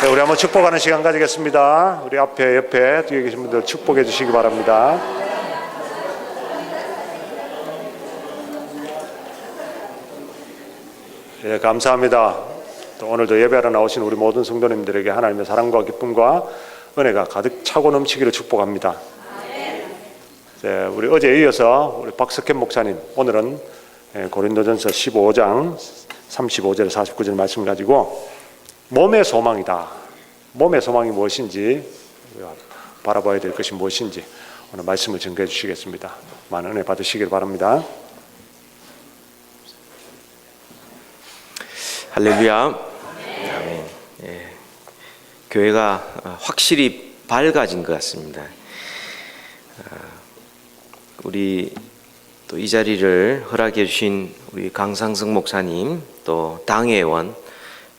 네, 우리 한번 축복하는 시간 가지겠습니다. 우리 앞에 옆에 뒤에 계신 분들 축복해 주시기 바랍니다. 예, 감사합니다. 또 오늘도 예배하러 나오신 우리 모든 성도님들에게 하나님의 사랑과 기쁨과 은혜가 가득 차고 넘치기를 축복합니다. 네, 우리 어제에 이어서 우리 박석현 목사님 오늘은 고린도전서 15장 35절 49절 말씀 가지고 몸의 소망이다. 몸의 소망이 무엇인지 바라봐야 될 것이 무엇인지 오늘 말씀을 전개해 주시겠습니다. 많은 은혜 받으시길 바랍니다. 할렐루야. 아멘. 예. 교회가 확실히 밝아진 것 같습니다. 우리 또 이 자리를 허락해 주신 우리 강상승 목사님, 또 당회원,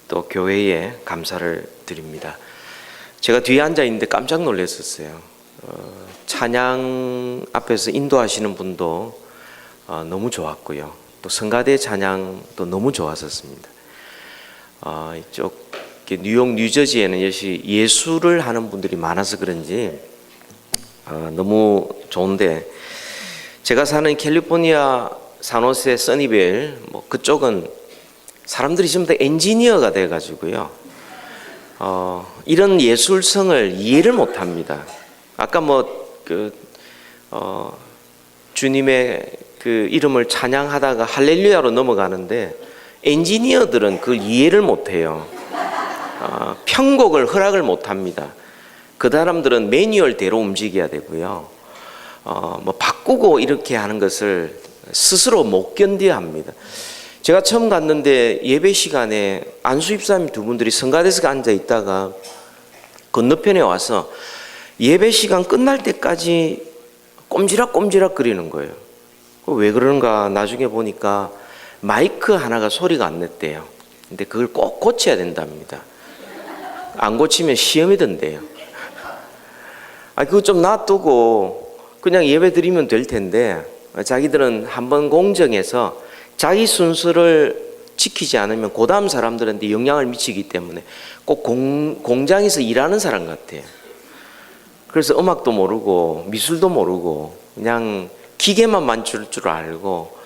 또 교회에 감사를 드립니다. 제가 뒤에 앉아 있는데 깜짝 놀랐었어요. 찬양 앞에서 인도하시는 분도 너무 좋았고요. 또 성가대 찬양도 너무 좋았었습니다. 이쪽 뉴욕, 뉴저지에는 역시 예술을 하는 분들이 많아서 그런지 너무 좋은데, 제가 사는 캘리포니아 산호세 써니벨 그쪽은 사람들이 전부 다 엔지니어가 돼가지고요. 이런 예술성을 이해를 못합니다. 아까 주님의 그 이름을 찬양하다가 할렐루야로 넘어가는데 엔지니어들은 그걸 이해를 못해요. 편곡을 허락을 못합니다. 그 사람들은 매뉴얼대로 움직여야 되고요. 바꾸고 이렇게 하는 것을 스스로 못 견뎌야 합니다. 제가 처음 갔는데 예배 시간에 안수 집사님 두 분들이 성가대에서 앉아 있다가 건너편에 와서 예배 시간 끝날 때까지 꼼지락꼼지락 거리는 거예요. 왜 그런가 나중에 보니까 마이크 하나가 소리가 안 냈대요. 근데 그걸 꼭 고쳐야 된답니다. 안 고치면 시험이 든대요. 그거 좀 놔두고 그냥 예배 드리면 될 텐데, 자기들은 한번 공정해서 자기 순서를 지키지 않으면 그 다음 사람들한테 영향을 미치기 때문에 꼭 공장에서 일하는 사람 같아요. 그래서 음악도 모르고 미술도 모르고 그냥 기계만 만질 줄 알고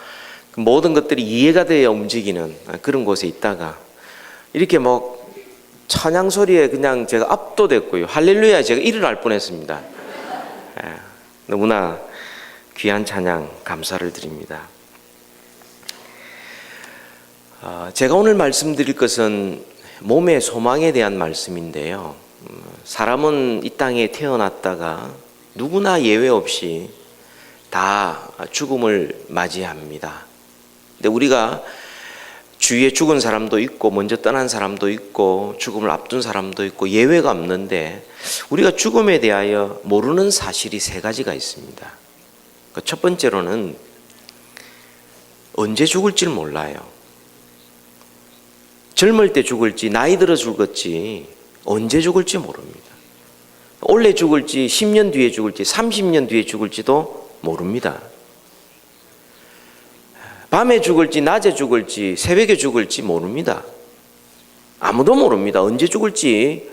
모든 것들이 이해가 되어 움직이는 그런 곳에 있다가 이렇게 찬양 소리에 그냥 제가 압도됐고요. 할렐루야 제가 일어날 뻔했습니다. 너무나 귀한 찬양 감사를 드립니다. 제가 오늘 말씀드릴 것은 몸의 소망에 대한 말씀인데요. 사람은 이 땅에 태어났다가 누구나 예외 없이 다 죽음을 맞이합니다. 근데 우리가 주위에 죽은 사람도 있고 먼저 떠난 사람도 있고 죽음을 앞둔 사람도 있고 예외가 없는데, 우리가 죽음에 대하여 모르는 사실이 세 가지가 있습니다. 첫 번째로는 언제 죽을지를 몰라요. 젊을 때 죽을지 나이 들어 죽을지 언제 죽을지 모릅니다. 올해 죽을지 10년 뒤에 죽을지 30년 뒤에 죽을지도 모릅니다. 밤에 죽을지 낮에 죽을지 새벽에 죽을지 모릅니다. 아무도 모릅니다. 언제 죽을지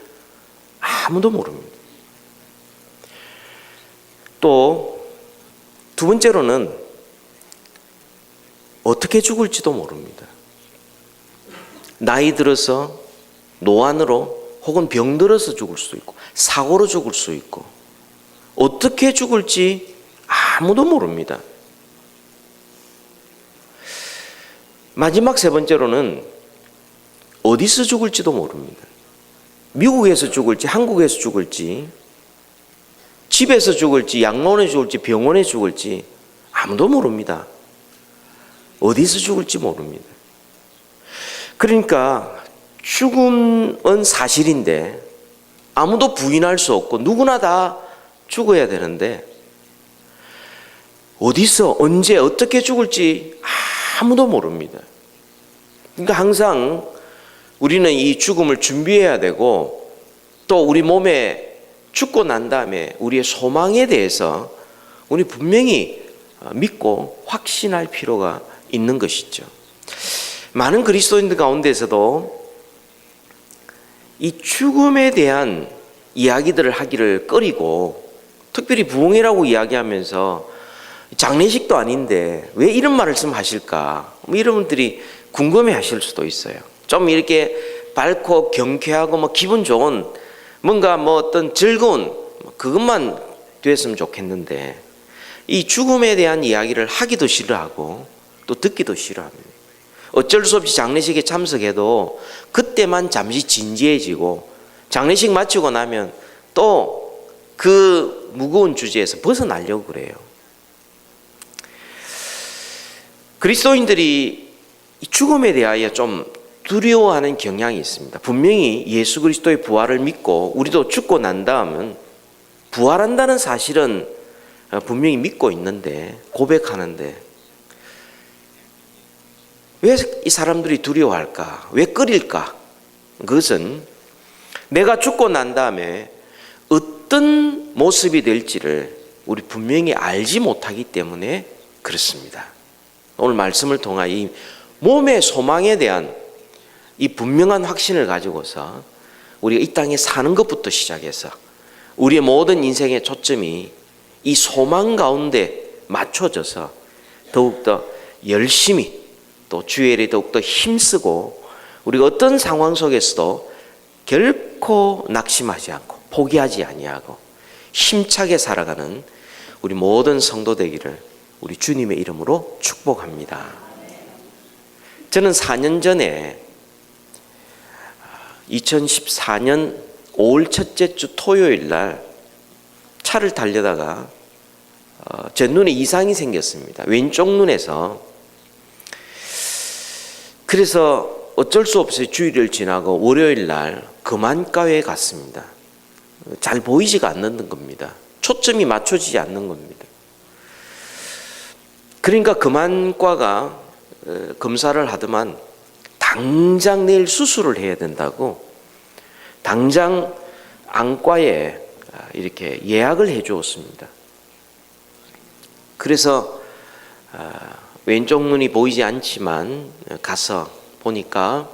아무도 모릅니다. 또 두 번째로는 어떻게 죽을지도 모릅니다. 나이 들어서 노안으로 혹은 병들어서 죽을 수도 있고 사고로 죽을 수 있고 어떻게 죽을지 아무도 모릅니다. 마지막 세 번째로는 어디서 죽을지도 모릅니다. 미국에서 죽을지 한국에서 죽을지 집에서 죽을지 양로원에 죽을지 병원에 죽을지 아무도 모릅니다. 어디서 죽을지 모릅니다. 그러니까 죽음은 사실인데 아무도 부인할 수 없고 누구나 다 죽어야 되는데 어디서 언제 어떻게 죽을지 아무도 모릅니다. 그러니까 항상 우리는 이 죽음을 준비해야 되고, 또 우리 몸에 죽고 난 다음에 우리의 소망에 대해서 우리 분명히 믿고 확신할 필요가 있는 것이죠. 많은 그리스도인들 가운데서도 이 죽음에 대한 이야기들을 하기를 꺼리고, 특별히 부흥회라고 이야기하면서 장례식도 아닌데 왜 이런 말씀하실까? 뭐 이런 분들이 궁금해하실 수도 있어요. 좀 이렇게 밝고 경쾌하고 뭐 기분 좋은 뭔가 뭐 어떤 즐거운 그것만 됐으면 좋겠는데, 이 죽음에 대한 이야기를 하기도 싫어하고 또 듣기도 싫어합니다. 어쩔 수 없이 장례식에 참석해도 그때만 잠시 진지해지고, 장례식 마치고 나면 또 그 무거운 주제에서 벗어나려고 그래요. 그리스도인들이 죽음에 대하여 좀 두려워하는 경향이 있습니다. 분명히 예수 그리스도의 부활을 믿고 우리도 죽고 난 다음은 부활한다는 사실은 분명히 믿고 있는데, 고백하는데 왜 이 사람들이 두려워할까? 왜 꺼릴까? 그것은 내가 죽고 난 다음에 어떤 모습이 될지를 우리 분명히 알지 못하기 때문에 그렇습니다. 오늘 말씀을 통하여 이 몸의 소망에 대한 이 분명한 확신을 가지고서 우리가 이 땅에 사는 것부터 시작해서 우리의 모든 인생의 초점이 이 소망 가운데 맞춰져서 더욱더 열심히 또 주의 일에 더욱더 힘쓰고, 우리가 어떤 상황 속에서도 결코 낙심하지 않고 포기하지 아니하고 힘차게 살아가는 우리 모든 성도 되기를 우리 주님의 이름으로 축복합니다. 저는 4년 전에 2014년 5월 첫째 주 토요일 날 차를 달려다가 제 눈에 이상이 생겼습니다. 왼쪽 눈에서. 그래서 어쩔 수 없이 주일을 지나고 월요일 날 금안가에 갔습니다. 잘 보이지가 않는 겁니다. 초점이 맞춰지지 않는 겁니다. 그러니까 금안과가 검사를 하더만 당장 내일 수술을 해야 된다고 당장 안과에 이렇게 예약을 해 주었습니다. 그래서 왼쪽 눈이 보이지 않지만 가서 보니까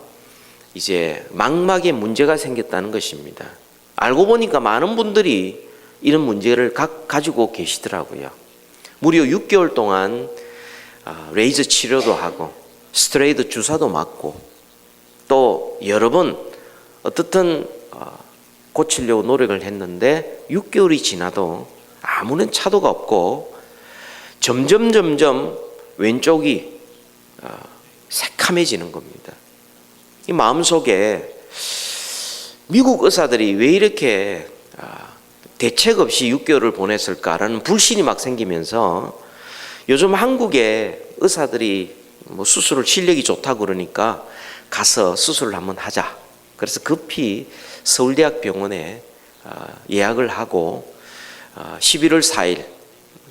이제 망막에 문제가 생겼다는 것입니다. 알고 보니까 많은 분들이 이런 문제를 가지고 계시더라고요. 무려 6개월 동안 레이저 치료도 하고 스테로이드 주사도 맞고 또 여러 번 어떻든 고치려고 노력을 했는데 6개월이 지나도 아무런 차도가 없고 점점 왼쪽이 새카매지는 겁니다. 이 마음속에 미국 의사들이 왜 이렇게 대책 없이 6개월을 보냈을까라는 불신이 막 생기면서 요즘 한국의 의사들이 뭐 수술을 실력이 좋다고 그러니까 가서 수술을 한번 하자. 그래서 급히 서울대학병원에 예약을 하고 11월 4일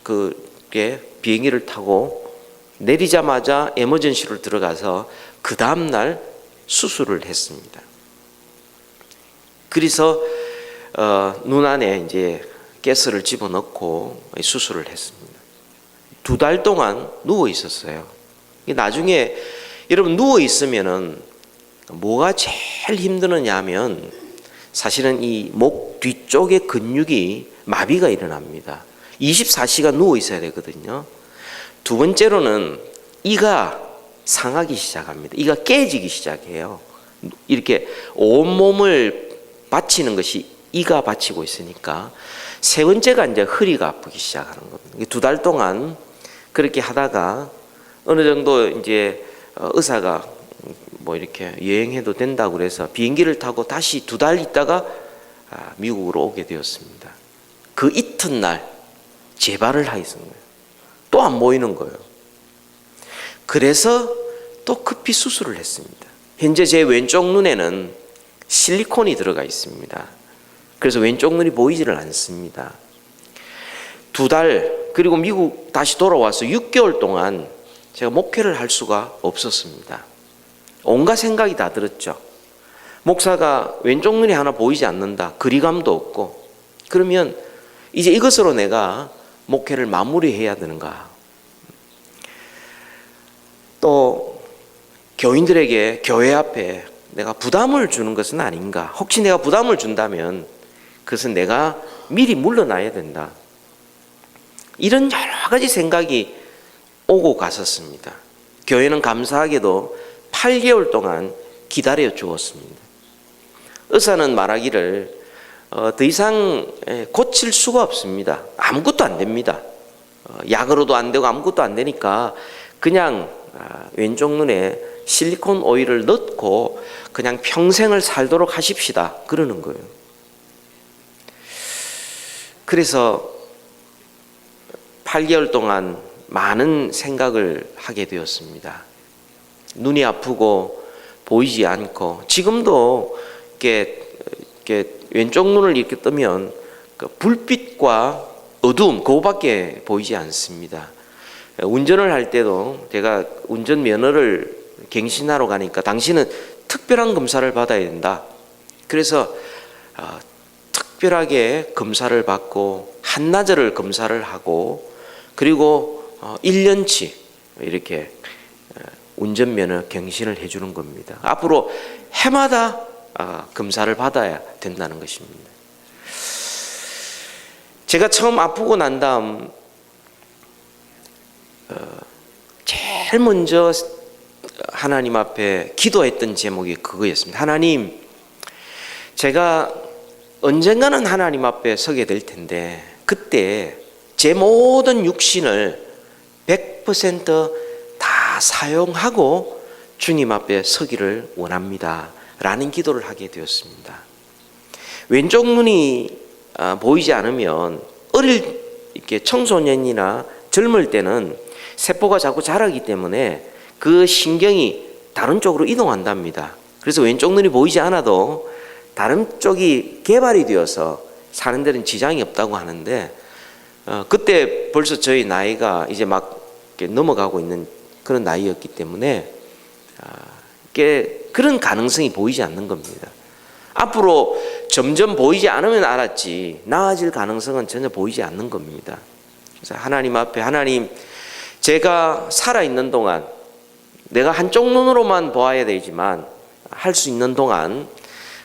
그게 비행기를 타고 내리자마자 에머전시로 들어가서 그 다음날 수술을 했습니다. 그래서 눈 안에 이제 가스를 집어넣고 수술을 했습니다. 2달 동안 누워 있었어요. 나중에 여러분 누워 있으면은 뭐가 제일 힘드느냐 하면 사실은 이 목 뒤쪽의 근육이 마비가 일어납니다. 24시간 누워 있어야 되거든요. 두 번째로는 이가 상하기 시작합니다. 이가 깨지기 시작해요. 이렇게 온몸을 받치는 것이 이가 받치고 있으니까. 세 번째가 이제 허리가 아프기 시작하는 겁니다. 2달 동안 그렇게 하다가 어느 정도 이제 의사가 뭐 이렇게 여행해도 된다고 그래서 비행기를 타고 다시 2달 있다가 미국으로 오게 되었습니다. 그 이튿날 재발을 하겠습니다. 또 안 보이는 거예요. 그래서 또 급히 수술을 했습니다. 현재 제 왼쪽 눈에는 실리콘이 들어가 있습니다. 그래서 왼쪽 눈이 보이지를 않습니다. 2달 그리고 미국 다시 돌아와서 6개월 동안 제가 목회를 할 수가 없었습니다. 온갖 생각이 다 들었죠. 목사가 왼쪽 눈이 하나 보이지 않는다. 거리감도 없고 그러면 이제 이것으로 내가 목회를 마무리해야 되는가. 또 교인들에게 교회 앞에 내가 부담을 주는 것은 아닌가. 혹시 내가 부담을 준다면 그것은 내가 미리 물러나야 된다. 이런 여러 가지 생각이 오고 갔었습니다. 교회는 감사하게도 8개월 동안 기다려 주었습니다. 의사는 말하기를 더 이상 고칠 수가 없습니다. 아무것도 안 됩니다. 약으로도 안 되고 아무것도 안 되니까 그냥 왼쪽 눈에 실리콘 오일을 넣고 그냥 평생을 살도록 하십시다. 그러는 거예요. 그래서 8개월 동안 많은 생각을 하게 되었습니다. 눈이 아프고 보이지 않고 지금도 이렇게 왼쪽 눈을 이렇게 뜨면 그 불빛과 어두움 그거밖에 보이지 않습니다. 운전을 할 때도 제가 운전면허를 갱신하러 가니까 당신은 특별한 검사를 받아야 된다. 그래서 특별하게 검사를 받고 한나절을 검사를 하고 그리고 1년치 이렇게 운전면허 갱신을 해주는 겁니다. 앞으로 해마다 검사를 받아야 된다는 것입니다. 제가 처음 아프고 난 다음 제일 먼저 하나님 앞에 기도했던 제목이 그거였습니다. 하나님, 제가 언젠가는 하나님 앞에 서게 될 텐데 그때 제 모든 육신을 100% 사용하고 주님 앞에 서기를 원합니다. 라는 기도를 하게 되었습니다. 왼쪽 눈이 보이지 않으면 이렇게 청소년이나 젊을 때는 세포가 자꾸 자라기 때문에 그 신경이 다른 쪽으로 이동한답니다. 그래서 왼쪽 눈이 보이지 않아도 다른 쪽이 개발이 되어서 사는 데는 지장이 없다고 하는데 그때 벌써 저희 나이가 이제 막 넘어가고 있는 그런 나이였기 때문에 그런 가능성이 보이지 않는 겁니다. 앞으로 점점 보이지 않으면 알았지 나아질 가능성은 전혀 보이지 않는 겁니다. 그래서 하나님 앞에 하나님 제가 살아있는 동안 내가 한쪽 눈으로만 보아야 되지만 할 수 있는 동안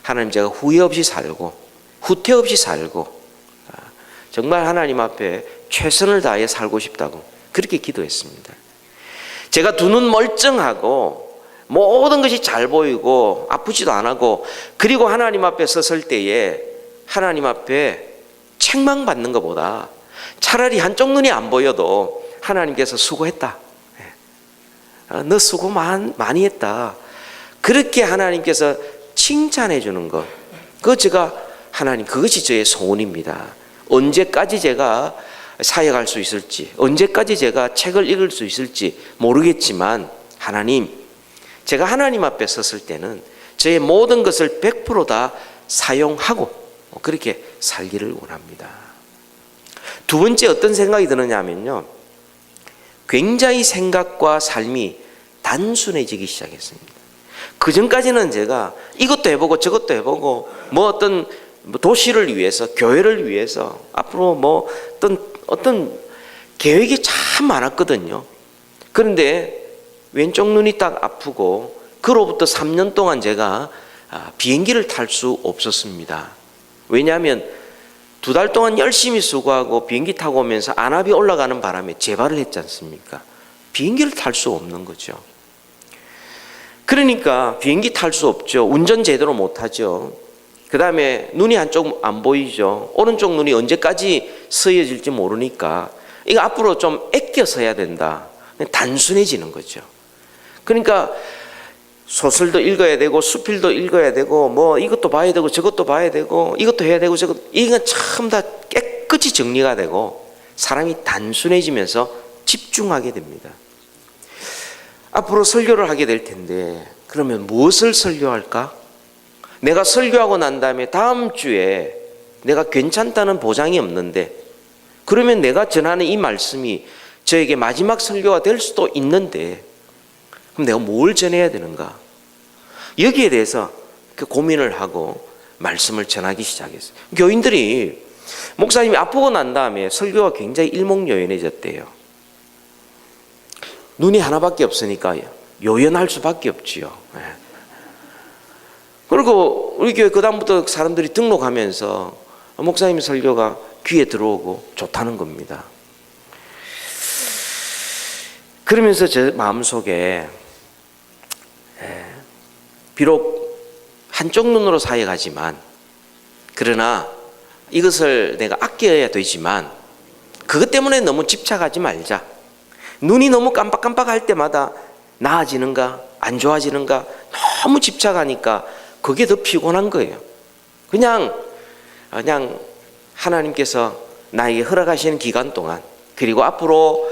하나님 제가 후회 없이 살고 후퇴 없이 살고 정말 하나님 앞에 최선을 다해 살고 싶다고 그렇게 기도했습니다. 제가 두 눈 멀쩡하고 모든 것이 잘 보이고 아프지도 안 하고 그리고 하나님 앞에 섰을 때에 하나님 앞에 책망받는 것보다 차라리 한쪽 눈이 안 보여도 하나님께서 수고했다. 너 수고 많이 했다. 그렇게 하나님께서 칭찬해 주는 것. 하나님 그것이 저의 소원입니다. 언제까지 제가 사역할 수 있을지 언제까지 제가 책을 읽을 수 있을지 모르겠지만 하나님 제가 하나님 앞에 섰을 때는 저의 모든 것을 100% 다 사용하고 그렇게 살기를 원합니다. 두 번째 어떤 생각이 드느냐면요. 굉장히 생각과 삶이 단순해지기 시작했습니다. 그 전까지는 제가 이것도 해보고 저것도 해보고 어떤 도시를 위해서 교회를 위해서 앞으로 어떤 계획이 참 많았거든요. 그런데 왼쪽 눈이 딱 아프고 그로부터 3년 동안 제가 비행기를 탈 수 없었습니다. 왜냐하면 2달 동안 열심히 수고하고 비행기 타고 오면서 안압이 올라가는 바람에 재발을 했지 않습니까? 비행기를 탈 수 없는 거죠. 그러니까 비행기 탈 수 없죠. 운전 제대로 못하죠. 그 다음에 눈이 한쪽 안 보이죠. 오른쪽 눈이 언제까지 서여질지 모르니까 이거 앞으로 좀 아껴 서야 된다. 단순해지는 거죠. 그러니까 소설도 읽어야 되고 수필도 읽어야 되고 이것도 봐야 되고 저것도 봐야 되고 이것도 해야 되고 이건 참 다 깨끗이 정리가 되고 사람이 단순해지면서 집중하게 됩니다. 앞으로 설교를 하게 될 텐데 그러면 무엇을 설교할까? 내가 설교하고 난 다음에 다음 주에 내가 괜찮다는 보장이 없는데 그러면 내가 전하는 이 말씀이 저에게 마지막 설교가 될 수도 있는데 그럼 내가 뭘 전해야 되는가? 여기에 대해서 고민을 하고 말씀을 전하기 시작했어요. 교인들이 목사님이 아프고 난 다음에 설교가 굉장히 일목요연해졌대요. 눈이 하나밖에 없으니까 요연할 수밖에 없지요. 그리고 우리 교회 그다음부터 사람들이 등록하면서 목사님 설교가 귀에 들어오고 좋다는 겁니다. 그러면서 제 마음속에 비록 한쪽 눈으로 사역하지만, 그러나 이것을 내가 아껴야 되지만 그것 때문에 너무 집착하지 말자. 눈이 너무 깜빡깜빡할 때마다 나아지는가 안 좋아지는가 너무 집착하니까 그게 더 피곤한 거예요. 그냥 하나님께서 나에게 허락하시는 기간 동안, 그리고 앞으로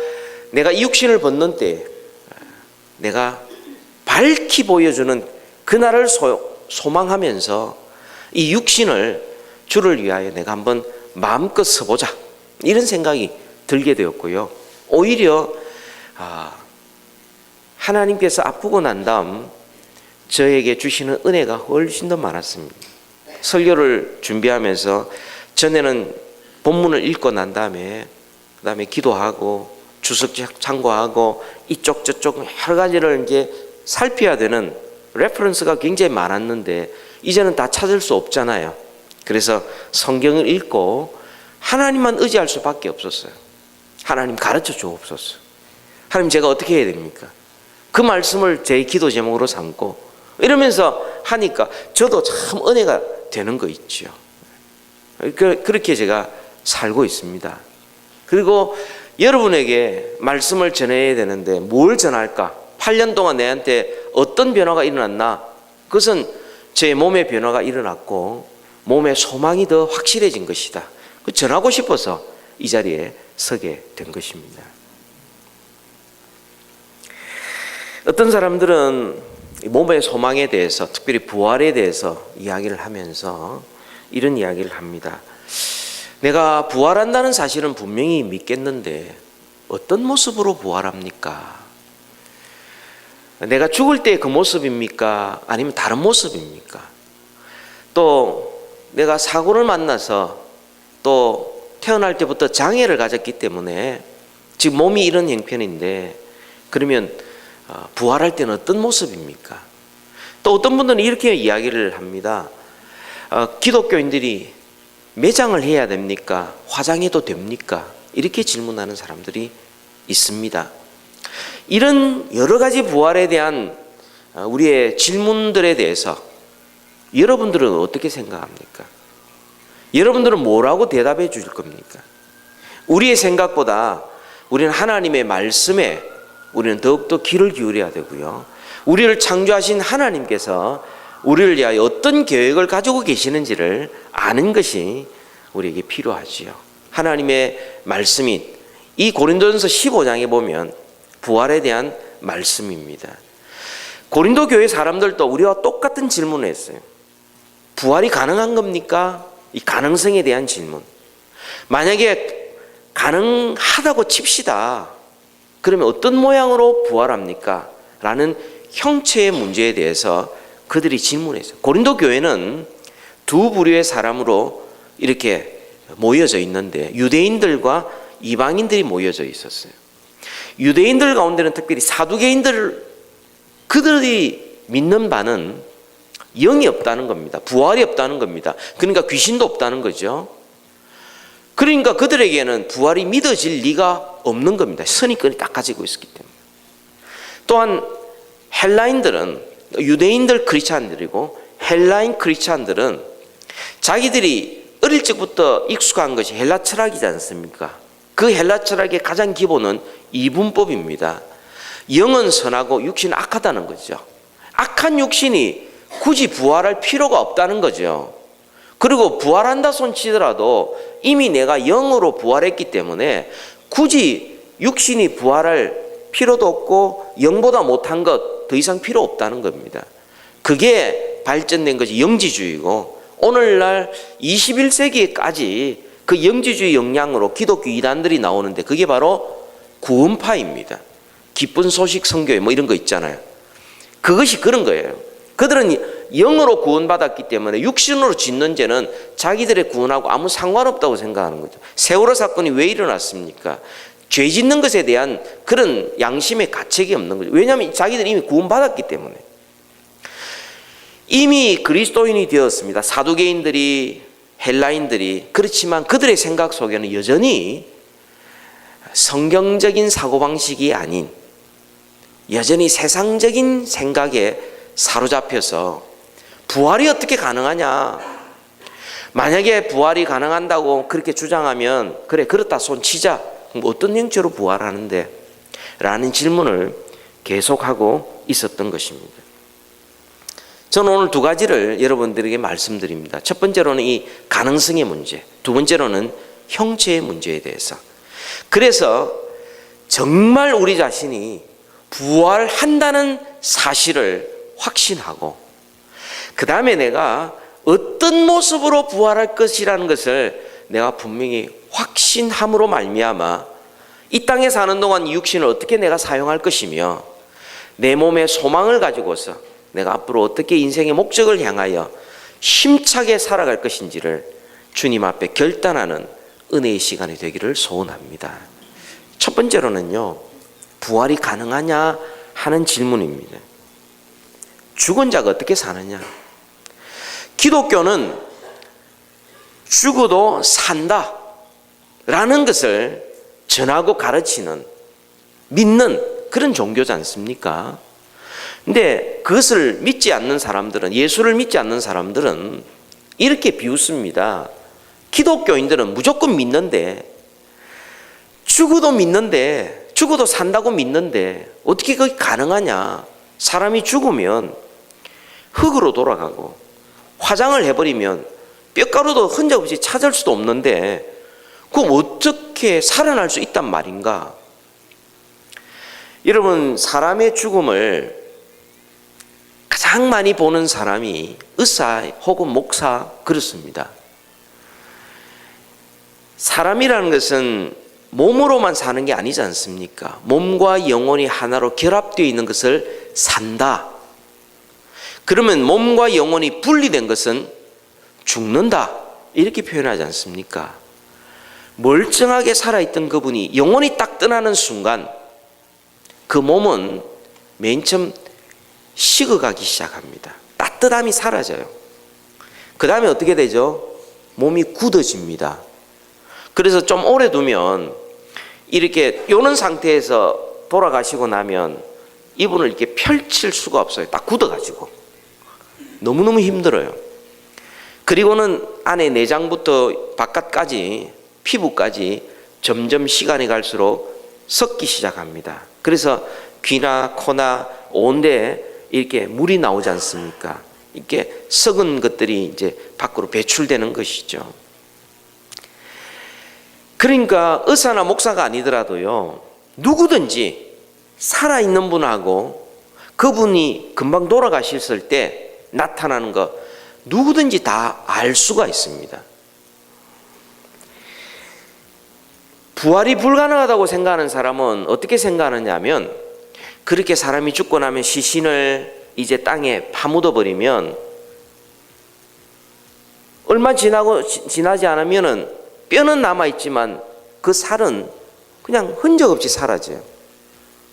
내가 이 육신을 벗는 때 내가 밝히 보여주는 그날을 소망하면서 이 육신을 주를 위하여 내가 한번 마음껏 써보자, 이런 생각이 들게 되었고요. 오히려 하나님께서 아프고 난 다음 저에게 주시는 은혜가 훨씬 더 많았습니다. 설교를 준비하면서 전에는 본문을 읽고 난 다음에 그다음에 기도하고 주석지 참고하고 이쪽 저쪽 여러 가지를 이제 살펴야 되는 레퍼런스가 굉장히 많았는데 이제는 다 찾을 수 없잖아요. 그래서 성경을 읽고 하나님만 의지할 수밖에 없었어요. 하나님 가르쳐 주옵소서. 하나님 제가 어떻게 해야 됩니까? 그 말씀을 제 기도 제목으로 삼고 이러면서 하니까 저도 참 은혜가 되는 거 있죠. 그렇게 제가 살고 있습니다. 그리고 여러분에게 말씀을 전해야 되는데 뭘 전할까? 8년 동안 내한테 어떤 변화가 일어났나? 그것은 제 몸의 변화가 일어났고 몸의 소망이 더 확실해진 것이다. 전하고 싶어서 이 자리에 서게 된 것입니다. 어떤 사람들은 몸의 소망에 대해서, 특별히 부활에 대해서 이야기를 하면서 이런 이야기를 합니다. 내가 부활한다는 사실은 분명히 믿겠는데 어떤 모습으로 부활합니까? 내가 죽을 때 그 모습입니까? 아니면 다른 모습입니까? 또 내가 사고를 만나서 또 태어날 때부터 장애를 가졌기 때문에 지금 몸이 이런 형편인데 그러면 부활할 때는 어떤 모습입니까? 또 어떤 분들은 이렇게 이야기를 합니다. 기독교인들이 매장을 해야 됩니까? 화장해도 됩니까? 이렇게 질문하는 사람들이 있습니다. 이런 여러 가지 부활에 대한 우리의 질문들에 대해서 여러분들은 어떻게 생각합니까? 여러분들은 뭐라고 대답해 주실 겁니까? 우리의 생각보다 우리는 하나님의 말씀에 우리는 더욱더 귀를 기울여야 되고요. 우리를 창조하신 하나님께서 우리를 위하여 어떤 계획을 가지고 계시는지를 아는 것이 우리에게 필요하지요. 하나님의 말씀이 이 고린도전서 15장에 보면 부활에 대한 말씀입니다. 고린도 교회 사람들도 우리와 똑같은 질문을 했어요. 부활이 가능한 겁니까? 이 가능성에 대한 질문. 만약에 가능하다고 칩시다. 그러면 어떤 모양으로 부활합니까? 라는 형체의 문제에 대해서 그들이 질문했어요. 고린도 교회는 두 부류의 사람으로 이렇게 모여져 있는데 유대인들과 이방인들이 모여져 있었어요. 유대인들 가운데는 특별히 사두개인들, 그들이 믿는 바는 영이 없다는 겁니다. 부활이 없다는 겁니다. 그러니까 귀신도 없다는 거죠. 그러니까 그들에게는 부활이 믿어질 리가 없는 겁니다. 선입견이 딱 가지고 있었기 때문에. 또한 헬라인들은, 유대인들 크리스찬들이고 헬라인 크리스찬들은 자기들이 어릴 적부터 익숙한 것이 헬라 철학이지 않습니까? 그 헬라 철학의 가장 기본은 이분법입니다. 영은 선하고 육신은 악하다는 거죠. 악한 육신이 굳이 부활할 필요가 없다는 거죠. 그리고 부활한다 손치더라도 이미 내가 영으로 부활했기 때문에 굳이 육신이 부활할 필요도 없고 영보다 못한 것 더 이상 필요 없다는 겁니다. 그게 발전된 것이 영지주의고 오늘날 21세기까지 그 영지주의 영향으로 기독교 이단들이 나오는데 그게 바로 구원파입니다. 기쁜 소식 선교회 뭐 이런 거 있잖아요. 그것이 그런 거예요. 그들은 영으로 구원받았기 때문에 육신으로 짓는 죄는 자기들의 구원하고 아무 상관없다고 생각하는 거죠. 세월호 사건이 왜 일어났습니까? 죄 짓는 것에 대한 그런 양심의 가책이 없는 거죠. 왜냐하면 자기들이 이미 구원받았기 때문에. 이미 그리스도인이 되었습니다. 사두개인들이, 헬라인들이. 그렇지만 그들의 생각 속에는 여전히 성경적인 사고방식이 아닌 여전히 세상적인 생각에 사로잡혀서 부활이 어떻게 가능하냐? 만약에 부활이 가능한다고 그렇게 주장하면 그래 그렇다 손 치자. 어떤 형태로 부활하는데? 라는 질문을 계속하고 있었던 것입니다. 저는 오늘 두 가지를 여러분들에게 말씀드립니다. 첫 번째로는 이 가능성의 문제, 두 번째로는 형체의 문제에 대해서. 그래서 정말 우리 자신이 부활한다는 사실을 확신하고 그 다음에 내가 어떤 모습으로 부활할 것이라는 것을 내가 분명히 확신함으로 말미암아 이 땅에 사는 동안 이 육신을 어떻게 내가 사용할 것이며 내 몸의 소망을 가지고서 내가 앞으로 어떻게 인생의 목적을 향하여 힘차게 살아갈 것인지를 주님 앞에 결단하는 은혜의 시간이 되기를 소원합니다. 첫 번째로는요, 부활이 가능하냐 하는 질문입니다. 죽은 자가 어떻게 사느냐? 기독교는 죽어도 산다 라는 것을 전하고 가르치는, 믿는 그런 종교지 않습니까? 근데 그것을 믿지 않는 사람들은, 예수를 믿지 않는 사람들은 이렇게 비웃습니다. 기독교인들은 무조건 믿는데, 죽어도 믿는데, 죽어도 산다고 믿는데 어떻게 그게 가능하냐? 사람이 죽으면 흙으로 돌아가고 화장을 해버리면 뼈가루도 흔적 없이 찾을 수도 없는데 그럼 어떻게 살아날 수 있단 말인가? 여러분, 사람의 죽음을 가장 많이 보는 사람이 의사 혹은 목사 그렇습니다. 사람이라는 것은 몸으로만 사는 게 아니지 않습니까? 몸과 영혼이 하나로 결합되어 있는 것을 산다. 그러면 몸과 영혼이 분리된 것은 죽는다. 이렇게 표현하지 않습니까? 멀쩡하게 살아있던 그분이 영혼이 딱 떠나는 순간 그 몸은 맨 처음 식어가기 시작합니다. 따뜻함이 사라져요. 그 다음에 어떻게 되죠? 몸이 굳어집니다. 그래서 좀 오래 두면 이렇게 요런 상태에서 돌아가시고 나면 이분을 이렇게 펼칠 수가 없어요. 딱 굳어가지고 너무너무 힘들어요. 그리고는 안에 내장부터 바깥까지 피부까지 점점 시간이 갈수록 썩기 시작합니다. 그래서 귀나 코나 온데 이렇게 물이 나오지 않습니까? 이렇게 썩은 것들이 이제 밖으로 배출되는 것이죠. 그러니까 의사나 목사가 아니더라도요, 누구든지 살아있는 분하고 그분이 금방 돌아가셨을 때 나타나는 것 누구든지 다 알 수가 있습니다. 부활이 불가능하다고 생각하는 사람은 어떻게 생각하느냐 하면, 그렇게 사람이 죽고 나면 시신을 이제 땅에 파묻어 버리면 얼마 지나지 않으면은 뼈는 남아있지만 그 살은 그냥 흔적 없이 사라져요.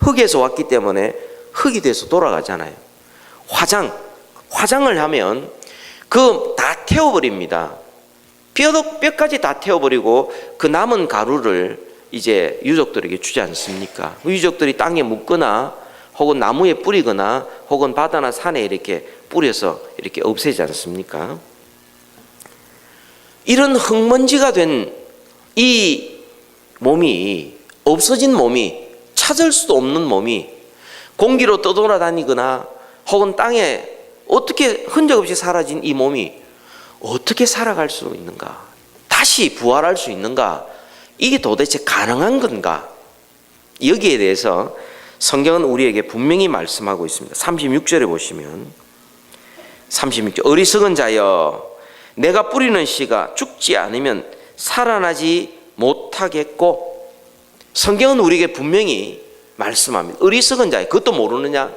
흙에서 왔기 때문에 흙이 돼서 돌아가잖아요. 화장을 하면 그 다 태워버립니다. 뼈까지 다 태워버리고 그 남은 가루를 이제 유족들에게 주지 않습니까? 유족들이 땅에 묻거나 혹은 나무에 뿌리거나 혹은 바다나 산에 이렇게 뿌려서 이렇게 없애지 않습니까? 이런 흙먼지가 된 이 몸이, 없어진 몸이, 찾을 수도 없는 몸이 공기로 떠돌아다니거나 혹은 땅에 어떻게 흔적 없이 사라진 이 몸이 어떻게 살아갈 수 있는가? 다시 부활할 수 있는가? 이게 도대체 가능한 건가? 여기에 대해서 성경은 우리에게 분명히 말씀하고 있습니다. 36절에 보시면 36절, 어리석은 자여 내가 뿌리는 씨가 죽지 않으면 살아나지 못하겠고, 성경은 우리에게 분명히 말씀합니다. 어리석은 자여, 그것도 모르느냐?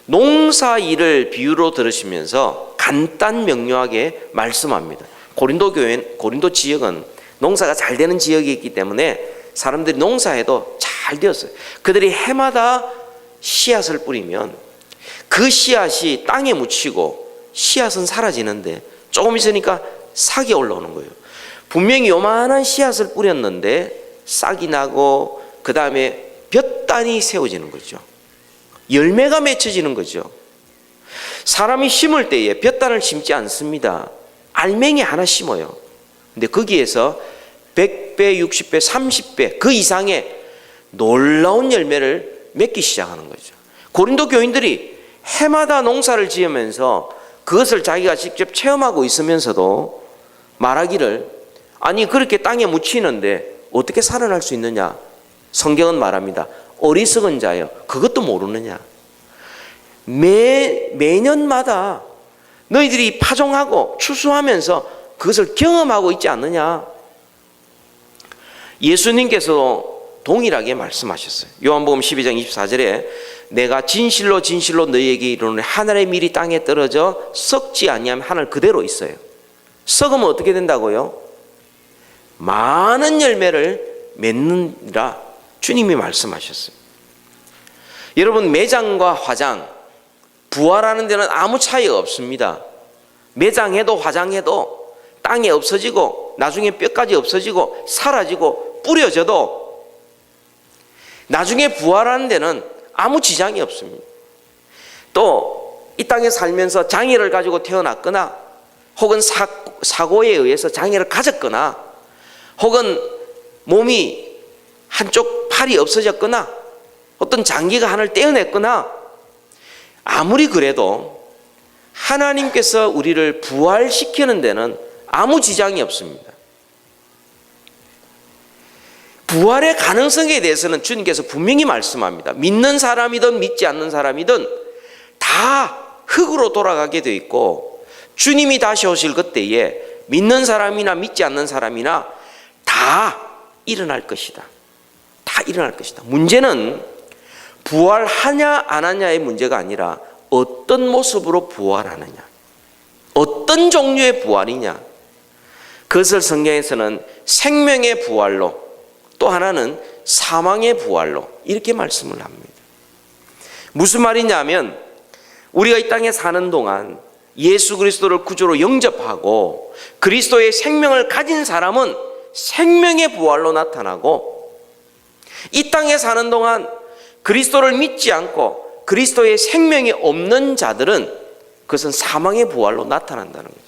농사 일을 비유로 들으시면서 간단 명료하게 말씀합니다. 고린도 지역은 농사가 잘 되는 지역이기 때문에 사람들이 농사해도 잘 되었어요. 그들이 해마다 씨앗을 뿌리면 그 씨앗이 땅에 묻히고 씨앗은 사라지는데 조금 있으니까 싹이 올라오는 거예요. 분명히 요만한 씨앗을 뿌렸는데 싹이 나고 그 다음에 볕단이 세워지는 거죠. 열매가 맺혀지는 거죠. 사람이 심을 때에 볕단을 심지 않습니다. 알맹이 하나 심어요. 근데 거기에서 100배, 60배, 30배 그 이상의 놀라운 열매를 맺기 시작하는 거죠. 고린도 교인들이 해마다 농사를 지으면서 그것을 자기가 직접 체험하고 있으면서도 말하기를, 아니 그렇게 땅에 묻히는데 어떻게 살아날 수 있느냐? 성경은 말합니다. 어리석은 자여, 그것도 모르느냐? 매년마다 너희들이 파종하고 추수하면서 그것을 경험하고 있지 않느냐? 예수님께서도 동일하게 말씀하셨어요. 요한복음 12장 24절에 내가 진실로 진실로 너희에게 이르노니 하늘의 밀이 땅에 떨어져 썩지 아니하면 하늘 그대로 있어요. 썩으면 어떻게 된다고요? 많은 열매를 맺느니라 주님이 말씀하셨어요. 여러분, 매장과 화장, 부활하는 데는 아무 차이가 없습니다. 매장해도 화장해도 땅에 없어지고 나중에 뼈까지 없어지고 사라지고 뿌려져도 나중에 부활하는 데는 아무 지장이 없습니다. 또 이 땅에 살면서 장애를 가지고 태어났거나 혹은 사고에 의해서 장애를 가졌거나 혹은 몸이 한쪽 팔이 없어졌거나 어떤 장기가 하나를 떼어냈거나 아무리 그래도 하나님께서 우리를 부활시키는 데는 아무 지장이 없습니다. 부활의 가능성에 대해서는 주님께서 분명히 말씀합니다. 믿는 사람이든 믿지 않는 사람이든 다 흙으로 돌아가게 되어 있고 주님이 다시 오실 그때에 믿는 사람이나 믿지 않는 사람이나 다 일어날 것이다. 다 일어날 것이다. 문제는 부활하냐 안 하냐의 문제가 아니라 어떤 모습으로 부활하느냐, 어떤 종류의 부활이냐, 그것을 성경에서는 생명의 부활로, 또 하나는 사망의 부활로 이렇게 말씀을 합니다. 무슨 말이냐면 우리가 이 땅에 사는 동안 예수 그리스도를 구주로 영접하고 그리스도의 생명을 가진 사람은 생명의 부활로 나타나고, 이 땅에 사는 동안 그리스도를 믿지 않고 그리스도의 생명이 없는 자들은 그것은 사망의 부활로 나타난다는 거죠.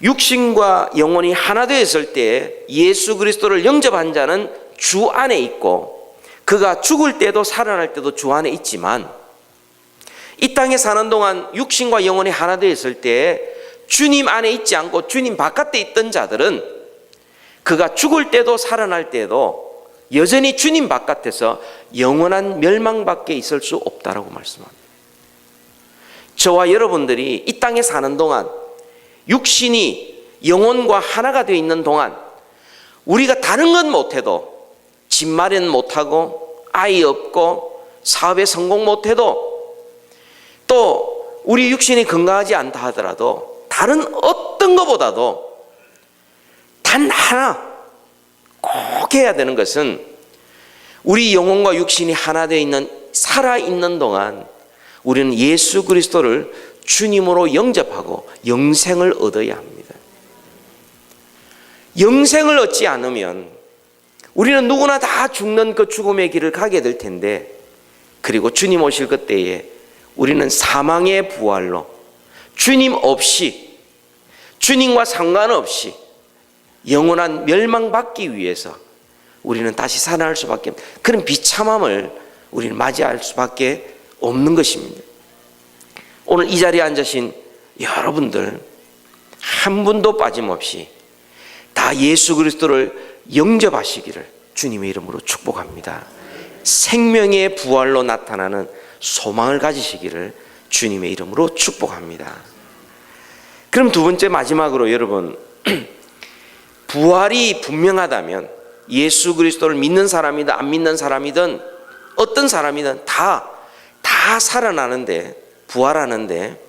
육신과 영혼이 하나 되었을 때 예수 그리스도를 영접한 자는 주 안에 있고 그가 죽을 때도 살아날 때도 주 안에 있지만, 이 땅에 사는 동안 육신과 영혼이 하나 되었을 때 주님 안에 있지 않고 주님 바깥에 있던 자들은 그가 죽을 때도 살아날 때도 여전히 주님 바깥에서 영원한 멸망밖에 있을 수 없다라고 말씀합니다. 저와 여러분들이 이 땅에 사는 동안 육신이 영혼과 하나가 되어 있는 동안 우리가 다른 건 못해도, 집 마련 못하고 아이 없고 사업에 성공 못해도, 또 우리 육신이 건강하지 않다 하더라도 다른 어떤 것보다도 단 하나 꼭 해야 되는 것은 우리 영혼과 육신이 하나 되어 있는, 살아있는 동안 우리는 예수 그리스도를 주님으로 영접하고 영생을 얻어야 합니다. 영생을 얻지 않으면 우리는 누구나 다 죽는 그 죽음의 길을 가게 될 텐데, 그리고 주님 오실 그때에 우리는 사망의 부활로 주님 없이, 주님과 상관없이 영원한 멸망받기 위해서 우리는 다시 살아날 수밖에 없는 그런 비참함을 우리는 맞이할 수밖에 없는 것입니다. 오늘 이 자리에 앉으신 여러분들 한 분도 빠짐없이 다 예수 그리스도를 영접하시기를 주님의 이름으로 축복합니다. 생명의 부활로 나타나는 소망을 가지시기를 주님의 이름으로 축복합니다. 그럼 두 번째, 마지막으로 여러분, 부활이 분명하다면 예수 그리스도를 믿는 사람이든 안 믿는 사람이든 어떤 사람이든 다 살아나는데, 부활하는데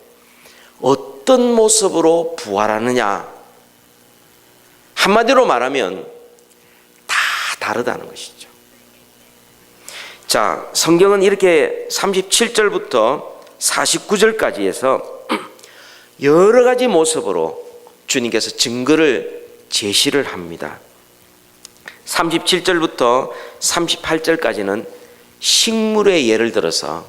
어떤 모습으로 부활하느냐, 한마디로 말하면 다 다르다는 것이죠. 자, 성경은 이렇게 37절부터 49절까지 해서 여러 가지 모습으로 주님께서 증거를 제시를 합니다. 37절부터 38절까지는 식물의 예를 들어서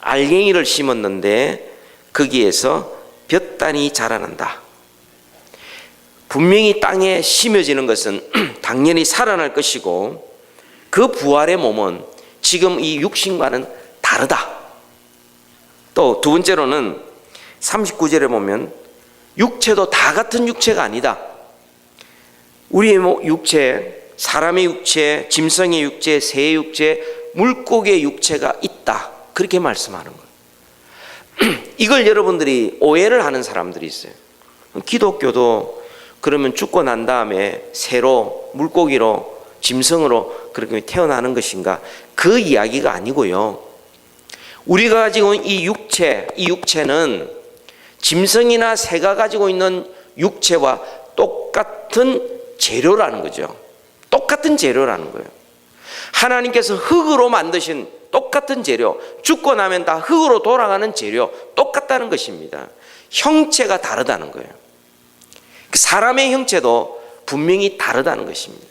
알갱이를 심었는데 거기에서 볕단이 자라난다. 분명히 땅에 심어지는 것은 당연히 살아날 것이고 그 부활의 몸은 지금 이 육신과는 다르다. 또 두 번째로는 39절에 보면 육체도 다 같은 육체가 아니다. 우리의 육체, 사람의 육체, 짐승의 육체, 새의 육체, 물고기의 육체가 있다. 그렇게 말씀하는 거예요. 이걸 여러분들이 오해를 하는 사람들이 있어요. 기독교도 그러면 죽고 난 다음에 새로, 물고기로, 짐승으로 그렇게 태어나는 것인가? 그 이야기가 아니고요. 우리가 가지고 있는 이 육체는 짐승이나 새가 가지고 있는 육체와 똑같은 재료라는 거죠. 똑같은 재료라는 거예요. 하나님께서 흑으로 만드신 똑같은 재료, 죽고 나면 다 흑으로 돌아가는 재료, 똑같다는 것입니다. 형체가 다르다는 거예요. 사람의 형체도 분명히 다르다는 것입니다.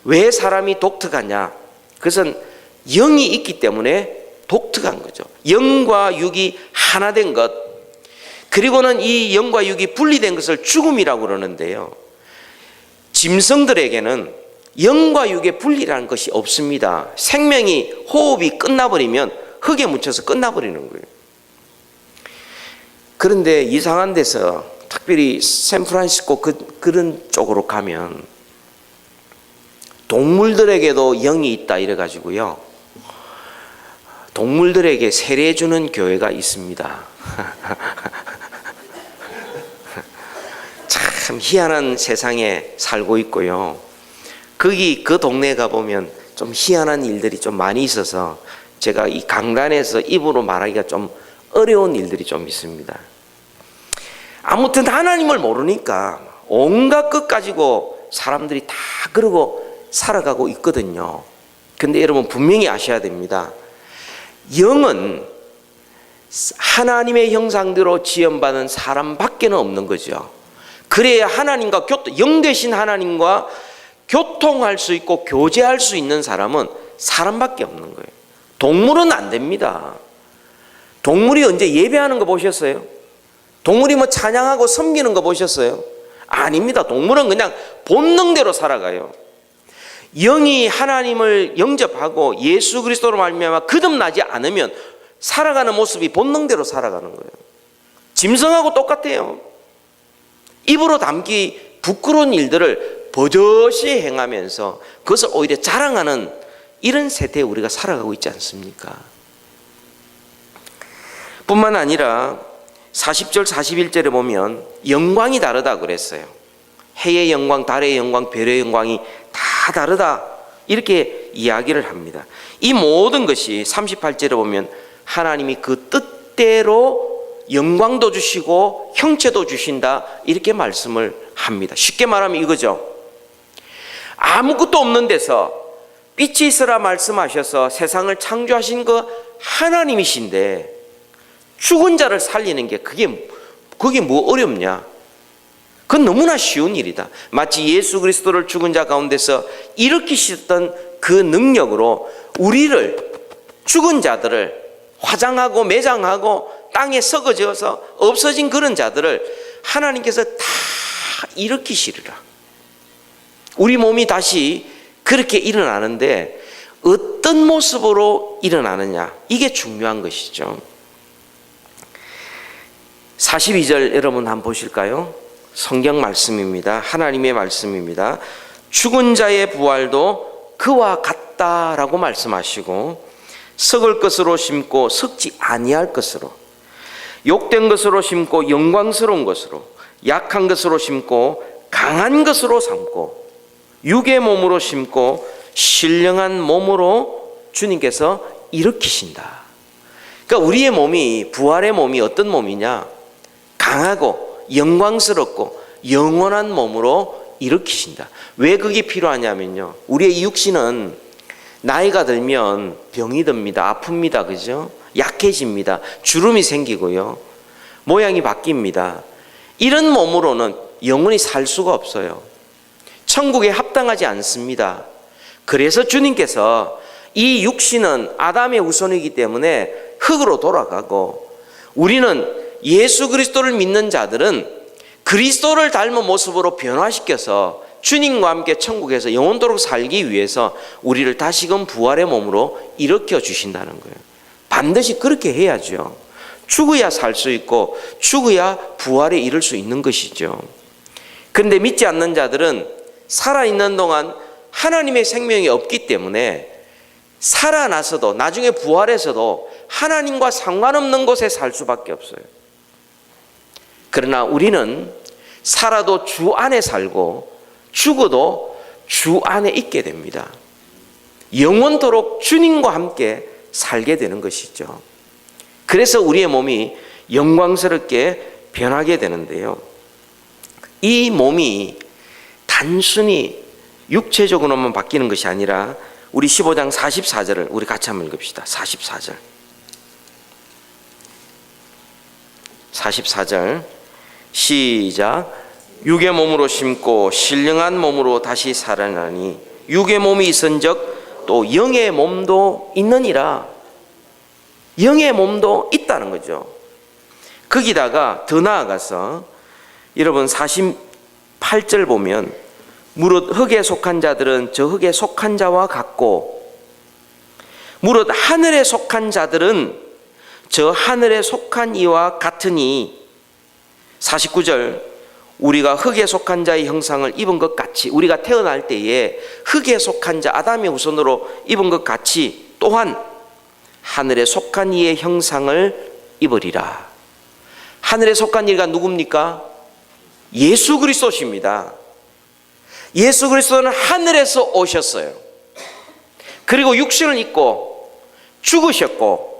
왜 사람이 독특하냐? 그것은 영이 있기 때문에 독특한 거죠. 영과 육이 하나 된 것, 그리고는 이 영과 육이 분리된 것을 죽음이라고 그러는데요. 짐승들에게는 영과 육의 분리라는 것이 없습니다. 생명이, 호흡이 끝나버리면 흙에 묻혀서 끝나버리는 거예요. 그런데 이상한 데서 특별히 샌프란시스코 그런 쪽으로 가면 동물들에게도 영이 있다 이래가지고요, 동물들에게 세례 주는 교회가 있습니다. 참 희한한 세상에 살고 있고요. 그 동네에 가보면 좀 희한한 일들이 좀 많이 있어서 제가 이 강단에서 입으로 말하기가 좀 어려운 일들이 좀 있습니다. 아무튼 하나님을 모르니까 온갖 것 가지고 사람들이 다 그러고 살아가고 있거든요. 근데 여러분 분명히 아셔야 됩니다. 영은 하나님의 형상대로 지음받은 사람밖에 없는 거죠. 그래야 하나님과 영 되신 하나님과 교통할 수 있고 교제할 수 있는 사람은 사람밖에 없는 거예요. 동물은 안 됩니다. 동물이 언제 예배하는 거 보셨어요? 동물이 뭐 찬양하고 섬기는 거 보셨어요? 아닙니다. 동물은 그냥 본능대로 살아가요. 영이 하나님을 영접하고 예수 그리스도로 말미암아 거듭나지 않으면 살아가는 모습이 본능대로 살아가는 거예요. 짐승하고 똑같아요. 입으로 담기 부끄러운 일들을 버젓이 행하면서 그것을 오히려 자랑하는 이런 세대에 우리가 살아가고 있지 않습니까? 뿐만 아니라 40절 41절에 보면 영광이 다르다 그랬어요. 해의 영광, 달의 영광, 별의 영광이 다 다르다 이렇게 이야기를 합니다. 이 모든 것이 38절에 보면 하나님이 그 뜻대로 영광도 주시고 형체도 주신다 이렇게 말씀을 합니다. 쉽게 말하면 이거죠. 아무것도 없는 데서 빛이 있으라 말씀하셔서 세상을 창조하신 그 하나님이신데 죽은 자를 살리는 게 그게 뭐 어렵냐? 그건 너무나 쉬운 일이다. 마치 예수 그리스도를 죽은 자 가운데서 일으키셨던 그 능력으로 우리를, 죽은 자들을 화장하고 매장하고 땅에 썩어져서 없어진 그런 자들을 하나님께서 다 일으키시리라. 우리 몸이 다시 그렇게 일어나는데 어떤 모습으로 일어나느냐, 이게 중요한 것이죠. 42절 여러분 한번 보실까요? 성경 말씀입니다. 하나님의 말씀입니다. 죽은 자의 부활도 그와 같다라고 말씀하시고, 썩을 것으로 심고 썩지 아니할 것으로, 욕된 것으로 심고 영광스러운 것으로, 약한 것으로 심고 강한 것으로 삼고, 육의 몸으로 심고 신령한 몸으로 주님께서 일으키신다. 그러니까 우리의 몸이, 부활의 몸이 어떤 몸이냐? 강하고 영광스럽고 영원한 몸으로 일으키신다. 왜 그게 필요하냐면요, 우리의 육신은 나이가 들면 병이 듭니다. 아픕니다. 그죠? 약해집니다. 주름이 생기고요. 모양이 바뀝니다. 이런 몸으로는 영원히 살 수가 없어요. 천국에 합당하지 않습니다. 그래서 주님께서 이 육신은 아담의 후손이기 때문에 흙으로 돌아가고, 우리는 예수 그리스도를 믿는 자들은 그리스도를 닮은 모습으로 변화시켜서 주님과 함께 천국에서 영원토록 살기 위해서 우리를 다시금 부활의 몸으로 일으켜 주신다는 거예요. 반드시 그렇게 해야죠. 죽어야 살 수 있고 죽어야 부활에 이를 수 있는 것이죠. 그런데 믿지 않는 자들은 살아있는 동안 하나님의 생명이 없기 때문에 살아나서도, 나중에 부활해서도 하나님과 상관없는 곳에 살 수밖에 없어요. 그러나 우리는 살아도 주 안에 살고 죽어도 주 안에 있게 됩니다. 영원토록 주님과 함께 살게 되는 것이죠. 그래서 우리의 몸이 영광스럽게 변하게 되는데요. 이 몸이 단순히 육체적으로만 바뀌는 것이 아니라, 우리 15장 44절을 우리 같이 한번 읽읍시다. 44절. 44절 시작. 육의 몸으로 심고 신령한 몸으로 다시 살아나니 육의 몸이 있은즉 또 영의 몸도 있느니라. 영의 몸도 있다는 거죠. 거기다가 더 나아가서 여러분 48절 보면, 무릇 흙에 속한 자들은 저 흙에 속한 자와 같고 무릇 하늘에 속한 자들은 저 하늘에 속한 이와 같으니, 49절 우리가 흙에 속한 자의 형상을 입은 것 같이, 우리가 태어날 때에 흙에 속한 자 아담의 후손으로 입은 것 같이 또한 하늘에 속한 이의 형상을 입으리라. 하늘에 속한 이가 누굽니까? 예수 그리스도십니다. 예수 그리스도는 하늘에서 오셨어요. 그리고 육신을 입고 죽으셨고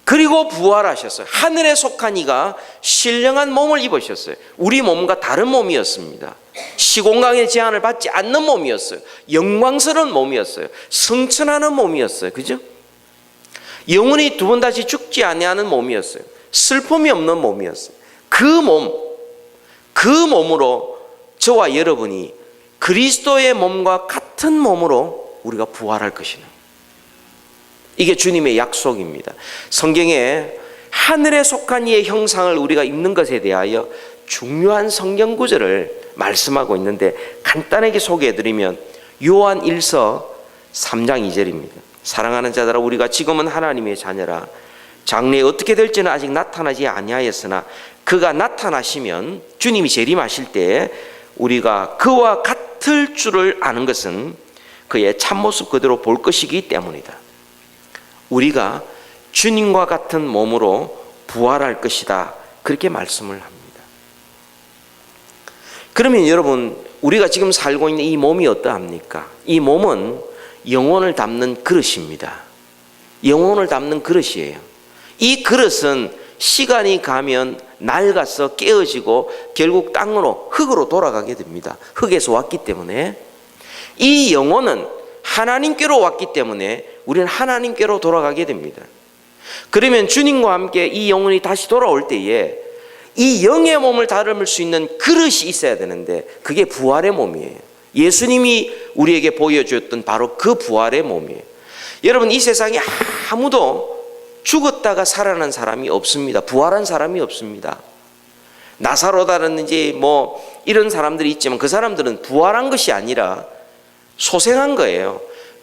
그리고 부활하셨어요. 하늘에 속한 이가 신령한 몸을 입으셨어요. 우리 몸과 다른 몸이었습니다. 시공간의 제한을 받지 않는 몸이었어요. 영광스러운 몸이었어요. 승천하는 몸이었어요. 그죠? 영원히 두 번 다시 죽지 아니하는 몸이었어요. 슬픔이 없는 몸이었어요. 그 몸으로 저와 여러분이 그리스도의 몸과 같은 몸으로 우리가 부활할 것이다. 이게 주님의 약속입니다. 성경에 하늘에 속한 이의 형상을 우리가 입는 것에 대하여 중요한 성경 구절을 말씀하고 있는데, 간단하게 소개해드리면 요한 1서 3장 2절입니다. 사랑하는 자들아, 우리가 지금은 하나님의 자녀라. 장래에 어떻게 될지는 아직 나타나지 아니하였으나 그가 나타나시면, 주님이 재림하실 때 우리가 그와 같을 줄을 아는 것은 그의 참모습 그대로 볼 것이기 때문이다. 우리가 주님과 같은 몸으로 부활할 것이다. 그렇게 말씀을 합니다. 그러면 여러분, 우리가 지금 살고 있는 이 몸이 어떠합니까? 이 몸은 영혼을 담는 그릇입니다. 영혼을 담는 그릇이에요. 이 그릇은 시간이 가면 낡아서 깨어지고 결국 땅으로, 흙으로 돌아가게 됩니다. 흙에서 왔기 때문에. 이 영혼은 하나님께로 왔기 때문에 우리는 하나님께로 돌아가게 됩니다. 그러면 주님과 함께 이 영혼이 다시 돌아올 때에 이 영의 몸을 다룰 수 있는 그릇이 있어야 되는데, 그게 부활의 몸이에요. 예수님이 우리에게 보여주었던 바로 그 부활의 몸이에요. 여러분, 이 세상에 아무도 죽었다가 살아난 사람이 없습니다. 부활한 사람이 없습니다. 나사로다든지 뭐 이런 사람들이 있지만 그 사람들은 부활한 것이 아니라 소생한 거예요.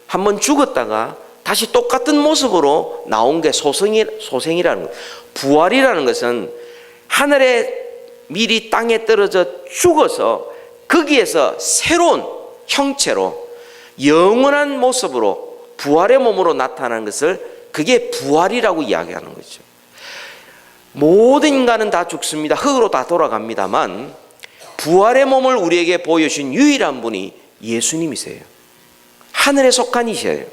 한번 죽었다가 다시 똑같은 모습으로 나온 게 소생이라는 거예요. 부활이라는 것은 하늘에 미리 땅에 떨어져 죽어서 거기에서 새로운 형체로 영원한 모습으로 부활의 몸으로 나타나는 것을, 그게 부활이라고 이야기하는 거죠. 모든 인간은 다 죽습니다. 흙으로 다 돌아갑니다만 부활의 몸을 우리에게 보여주신 유일한 분이 예수님이세요. 하늘에 속한 이세요.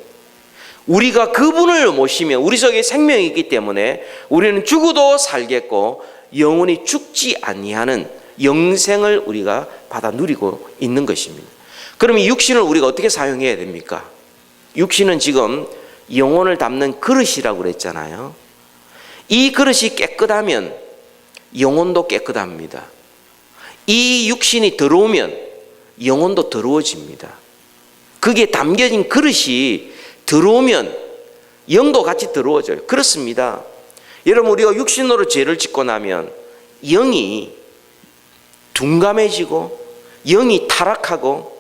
우리가 그분을 모시면 우리 속에 생명이 있기 때문에 우리는 죽어도 살겠고 영원히 죽지 아니하는 영생을 우리가 받아 누리고 있는 것입니다. 그러면 육신을 우리가 어떻게 사용해야 됩니까? 육신은 지금 영혼을 담는 그릇이라고 그랬잖아요. 이 그릇이 깨끗하면 영혼도 깨끗합니다. 이 육신이 더러우면 영혼도 더러워집니다. 그게 담겨진 그릇이 더러우면 영도 같이 더러워져요. 그렇습니다. 여러분, 우리가 육신으로 죄를 짓고 나면 영이 둔감해지고 영이 타락하고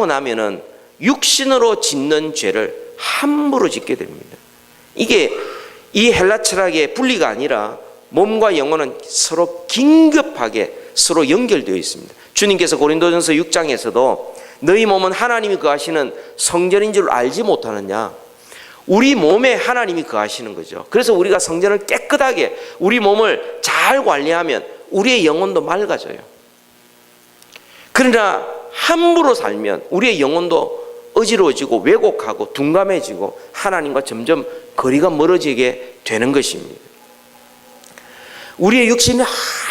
나면은 육신으로 짓는 죄를 함부로 짓게 됩니다. 이게 이 헬라 철학의 분리가 아니라 몸과 영혼은 서로 긴급하게 서로 연결되어 있습니다. 주님께서 고린도전서 6장에서도 너희 몸은 하나님이 거하시는 성전인 줄 알지 못하느냐. 우리 몸에 하나님이 거하시는 거죠. 그래서 우리가 성전을 깨끗하게 우리 몸을 잘 관리하면 우리의 영혼도 맑아져요. 그러나 함부로 살면 우리의 영혼도 어지러워지고 왜곡하고 둔감해지고 하나님과 점점 거리가 멀어지게 되는 것입니다. 우리의 육신이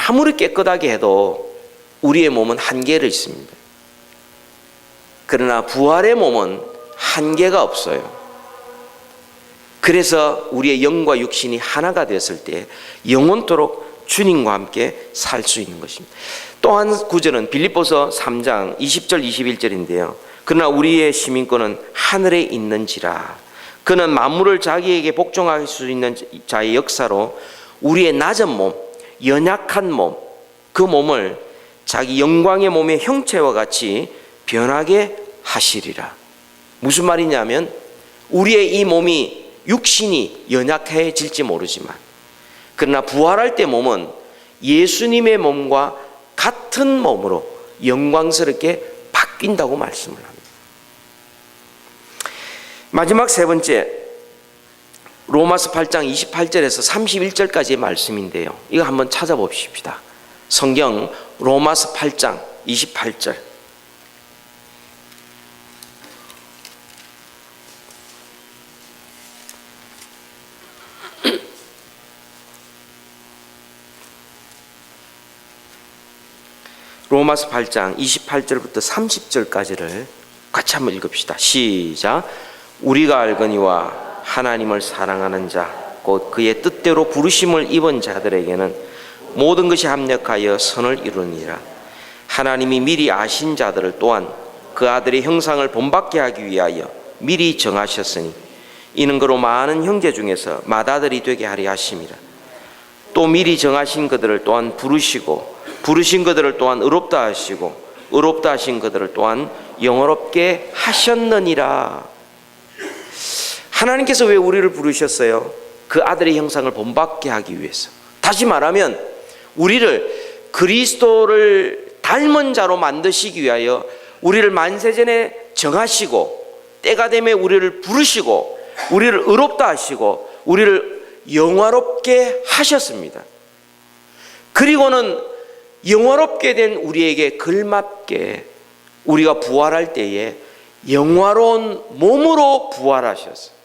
아무리 깨끗하게 해도 우리의 몸은 한계를 있습니다. 그러나 부활의 몸은 한계가 없어요. 그래서 우리의 영과 육신이 하나가 되었을 때 영원토록 주님과 함께 살 수 있는 것입니다. 또 한 구절은 빌립보서 3장 20절 21절인데요. 그러나 우리의 시민권은 하늘에 있는지라. 그는 만물을 자기에게 복종할 수 있는 자의 역사로 우리의 낮은 몸, 연약한 몸, 그 몸을 자기 영광의 몸의 형체와 같이 변하게 하시리라. 무슨 말이냐면 우리의 이 몸이 육신이 연약해질지 모르지만 그러나 부활할 때 몸은 예수님의 몸과 같은 몸으로 영광스럽게 바뀐다고 말씀을 합니다. 마지막 세 번째, 로마서 8장 28절에서 31절까지의 말씀인데요. 이거 한번 찾아봅시다. 성경 로마서 8장 28절. 로마서 8장 28절부터 30절까지를 같이 한번 읽읍시다. 시작. 우리가 알거니와 하나님을 사랑하는 자 곧 그의 뜻대로 부르심을 입은 자들에게는 모든 것이 합력하여 선을 이루니라. 하나님이 미리 아신 자들을 또한 그 아들의 형상을 본받게 하기 위하여 미리 정하셨으니 이는 그로 많은 형제 중에서 맏아들이 되게 하려 하심이라. 또 미리 정하신 그들을 또한 부르시고 부르신 그들을 또한 의롭다 하시고 의롭다 하신 그들을 또한 영원롭게 하셨느니라. 하나님께서 왜 우리를 부르셨어요? 그 아들의 형상을 본받게 하기 위해서. 다시 말하면 우리를 그리스도를 닮은 자로 만드시기 위하여 우리를 만세전에 정하시고 때가 되면 우리를 부르시고 우리를 의롭다 하시고 우리를 영화롭게 하셨습니다. 그리고는 영화롭게 된 우리에게 걸맞게 우리가 부활할 때에 영화로운 몸으로 부활하셨어요.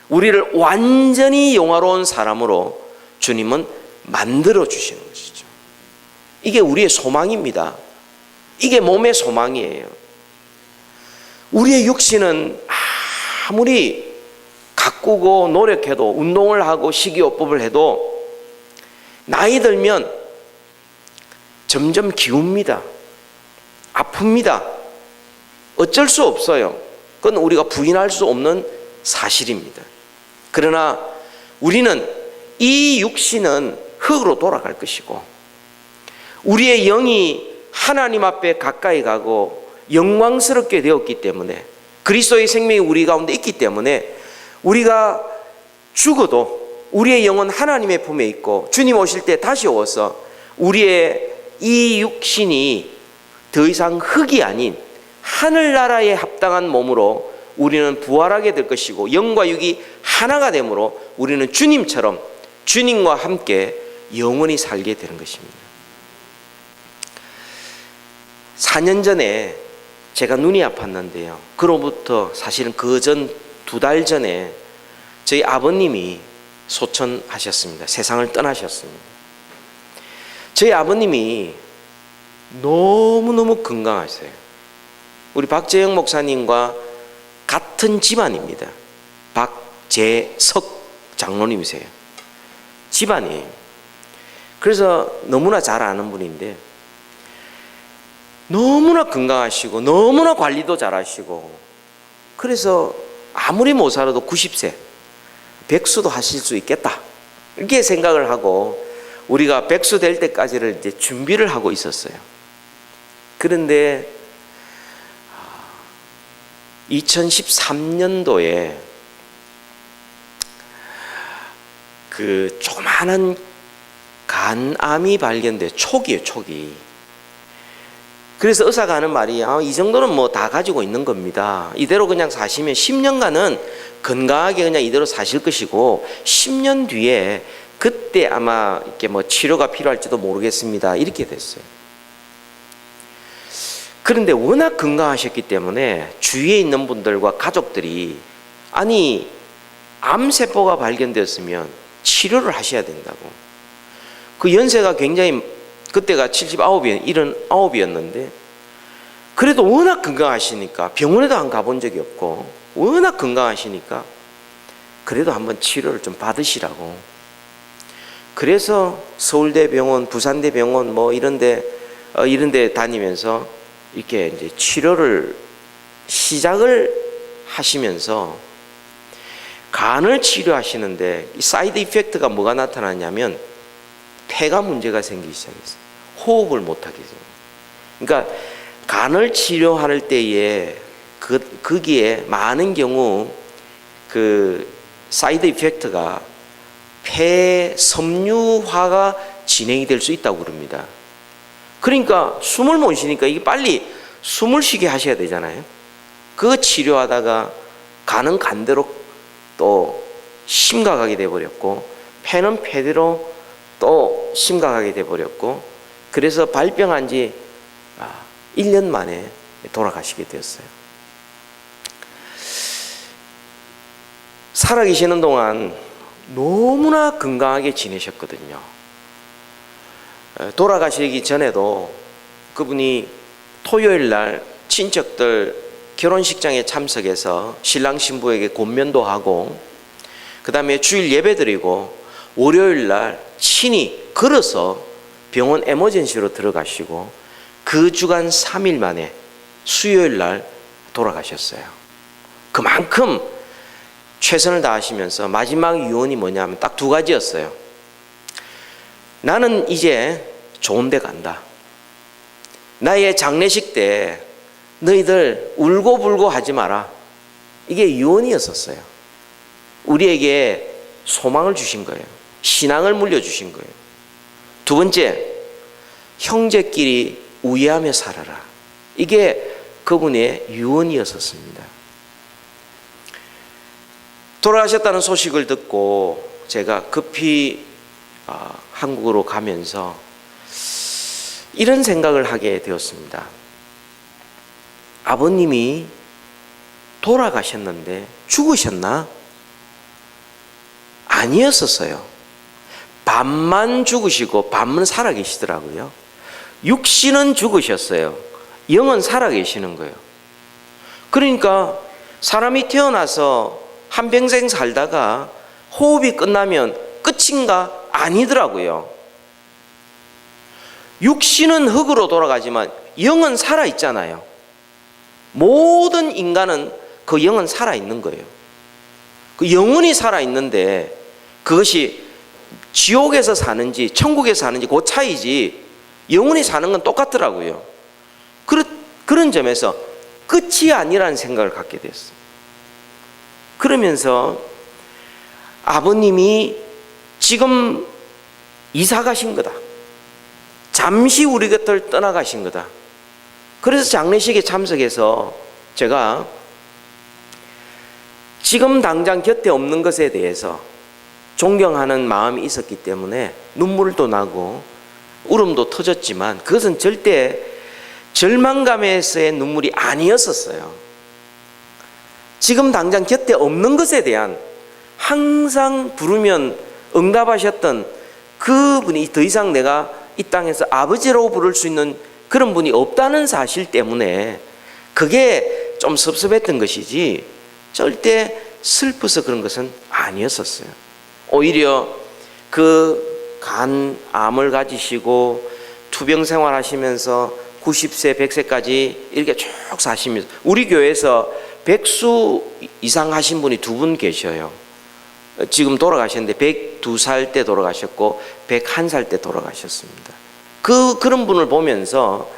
우리를 완전히 영화로운 사람으로 주님은 만들어 주시는 것이죠. 이게 우리의 소망입니다. 이게 몸의 소망이에요. 우리의 육신은 아무리 가꾸고 노력해도 운동을 하고 식이요법을 해도 나이 들면 점점 기웁니다. 아픕니다. 어쩔 수 없어요. 그건 우리가 부인할 수 없는 사실입니다. 그러나 우리는 이 육신은 흙으로 돌아갈 것이고 우리의 영이 하나님 앞에 가까이 가고 영광스럽게 되었기 때문에 그리스도의 생명이 우리 가운데 있기 때문에 우리가 죽어도 우리의 영은 하나님의 품에 있고 주님 오실 때 다시 오셔서 우리의 이 육신이 더 이상 흙이 아닌 하늘나라에 합당한 몸으로 우리는 부활하게 될 것이고 영과 육이 하나가 되므로 우리는 주님처럼 주님과 함께 영원히 살게 되는 것입니다. 4년 전에 제가 눈이 아팠는데요. 그로부터 사실은 그 전 2달 전에 저희 아버님이 소천하셨습니다. 세상을 떠나셨습니다. 저희 아버님이 너무너무 건강하세요. 우리 박재영 목사님과 같은 집안입니다. 박재석 장로님이세요. 집안이. 그래서 너무나 잘 아는 분인데 너무나 건강하시고 너무나 관리도 잘하시고 그래서 아무리 못 살아도 90세 백수도 하실 수 있겠다 이렇게 생각을 하고 우리가 백수 될 때까지를 이제 준비를 하고 있었어요. 그런데 2013년도에 그 조그마한 간암이 발견돼 초기예요, 초기. 그래서 의사가 하는 말이 이 정도는 뭐 다 가지고 있는 겁니다. 이대로 그냥 사시면 10년간은 건강하게 그냥 이대로 사실 것이고 10년 뒤에 그때 아마 이렇게 뭐 치료가 필요할지도 모르겠습니다. 이렇게 됐어요. 그런데 워낙 건강하셨기 때문에 주위에 있는 분들과 가족들이 아니 암세포가 발견되었으면 치료를 하셔야 된다고. 그 연세가 굉장히 그때가 79이었는데 그래도 워낙 건강하시니까 병원에도 안 가본 적이 없고 워낙 건강하시니까 그래도 한번 치료를 좀 받으시라고. 그래서 서울대병원, 부산대병원 뭐 이런데 다니면서 이렇게 이제 치료를 시작을 하시면서 간을 치료하시는데 이 사이드 이펙트가 뭐가 나타나냐면 폐가 문제가 생기기 시작했어요. 호흡을 못하게 돼요. 그러니까 간을 치료할 때에 거기에 많은 경우 그 사이드 이펙트가 폐 섬유화가 진행이 될 수 있다고 그럽니다. 그러니까 숨을 못 쉬니까 이게 빨리 숨을 쉬게 하셔야 되잖아요. 그 치료하다가 간은 간대로 또 심각하게 돼버렸고 폐는 폐대로 또 심각하게 돼버렸고 그래서 발병한 지 1년 만에 돌아가시게 되었어요. 살아계시는 동안 너무나 건강하게 지내셨거든요. 돌아가시기 전에도 그분이 토요일 날 친척들 결혼식장에 참석해서 신랑 신부에게 권면도 하고 그 다음에 주일 예배 드리고 월요일 날 친히 걸어서 병원 에머전시로 들어가시고 그 주간 3일 만에 수요일 날 돌아가셨어요. 그만큼 최선을 다하시면서 마지막 유언이 뭐냐면 딱 두 가지였어요. 나는 이제 좋은 데 간다. 나의 장례식 때 너희들 울고불고 하지 마라. 이게 유언이었었어요. 우리에게 소망을 주신 거예요. 신앙을 물려주신 거예요. 두 번째, 형제끼리 우애하며 살아라. 이게 그분의 유언이었었습니다. 돌아가셨다는 소식을 듣고 제가 급히 한국으로 가면서 이런 생각을 하게 되었습니다. 아버님이 돌아가셨는데 죽으셨나? 아니었었어요. 반만 죽으시고 반만 살아계시더라고요. 육신은 죽으셨어요. 영은 살아계시는 거예요. 그러니까 사람이 태어나서 한평생 살다가 호흡이 끝나면 끝인가? 아니더라고요. 육신은 흙으로 돌아가지만 영은 살아있잖아요. 모든 인간은 그 영은 살아있는 거예요. 그 영혼이 살아있는데 그것이 지옥에서 사는지 천국에서 사는지 그 차이지 영혼이 사는 건 똑같더라고요. 그런 점에서 끝이 아니라는 생각을 갖게 됐어요. 그러면서 아버님이 지금 이사 가신 거다. 잠시 우리 곁을 떠나가신 거다. 그래서 장례식에 참석해서 제가 지금 당장 곁에 없는 것에 대해서 존경하는 마음이 있었기 때문에 눈물도 나고 울음도 터졌지만 그것은 절대 절망감에서의 눈물이 아니었었어요. 지금 당장 곁에 없는 것에 대한 항상 부르면 응답하셨던 그분이 더 이상 내가 이 땅에서 아버지라고 부를 수 있는 그런 분이 없다는 사실 때문에 그게 좀 섭섭했던 것이지 절대 슬퍼서 그런 것은 아니었었어요. 오히려 그 간암을 가지시고 투병 생활하시면서 90세, 100세까지 이렇게 쭉 사시면서 우리 교회에서 백수 이상 하신 분이 2분 계셔요. 지금 돌아가셨는데 102살 때 돌아가셨고 101살 때 돌아가셨습니다. 그런 분을 보면서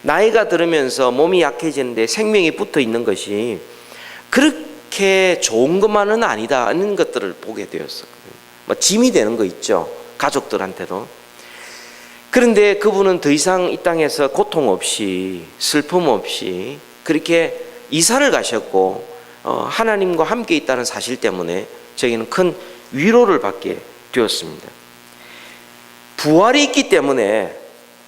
나이가 들으면서 몸이 약해지는데 생명이 붙어 있는 것이 그렇게 좋은 것만은 아니다 하는 것들을 보게 되었어요. 뭐 짐이 되는 거 있죠. 가족들한테도. 그런데 그분은 더 이상 이 땅에서 고통 없이 슬픔 없이 그렇게 이사를 가셨고 하나님과 함께 있다는 사실 때문에 저희는 큰 위로를 받게 되었습니다. 부활이 있기 때문에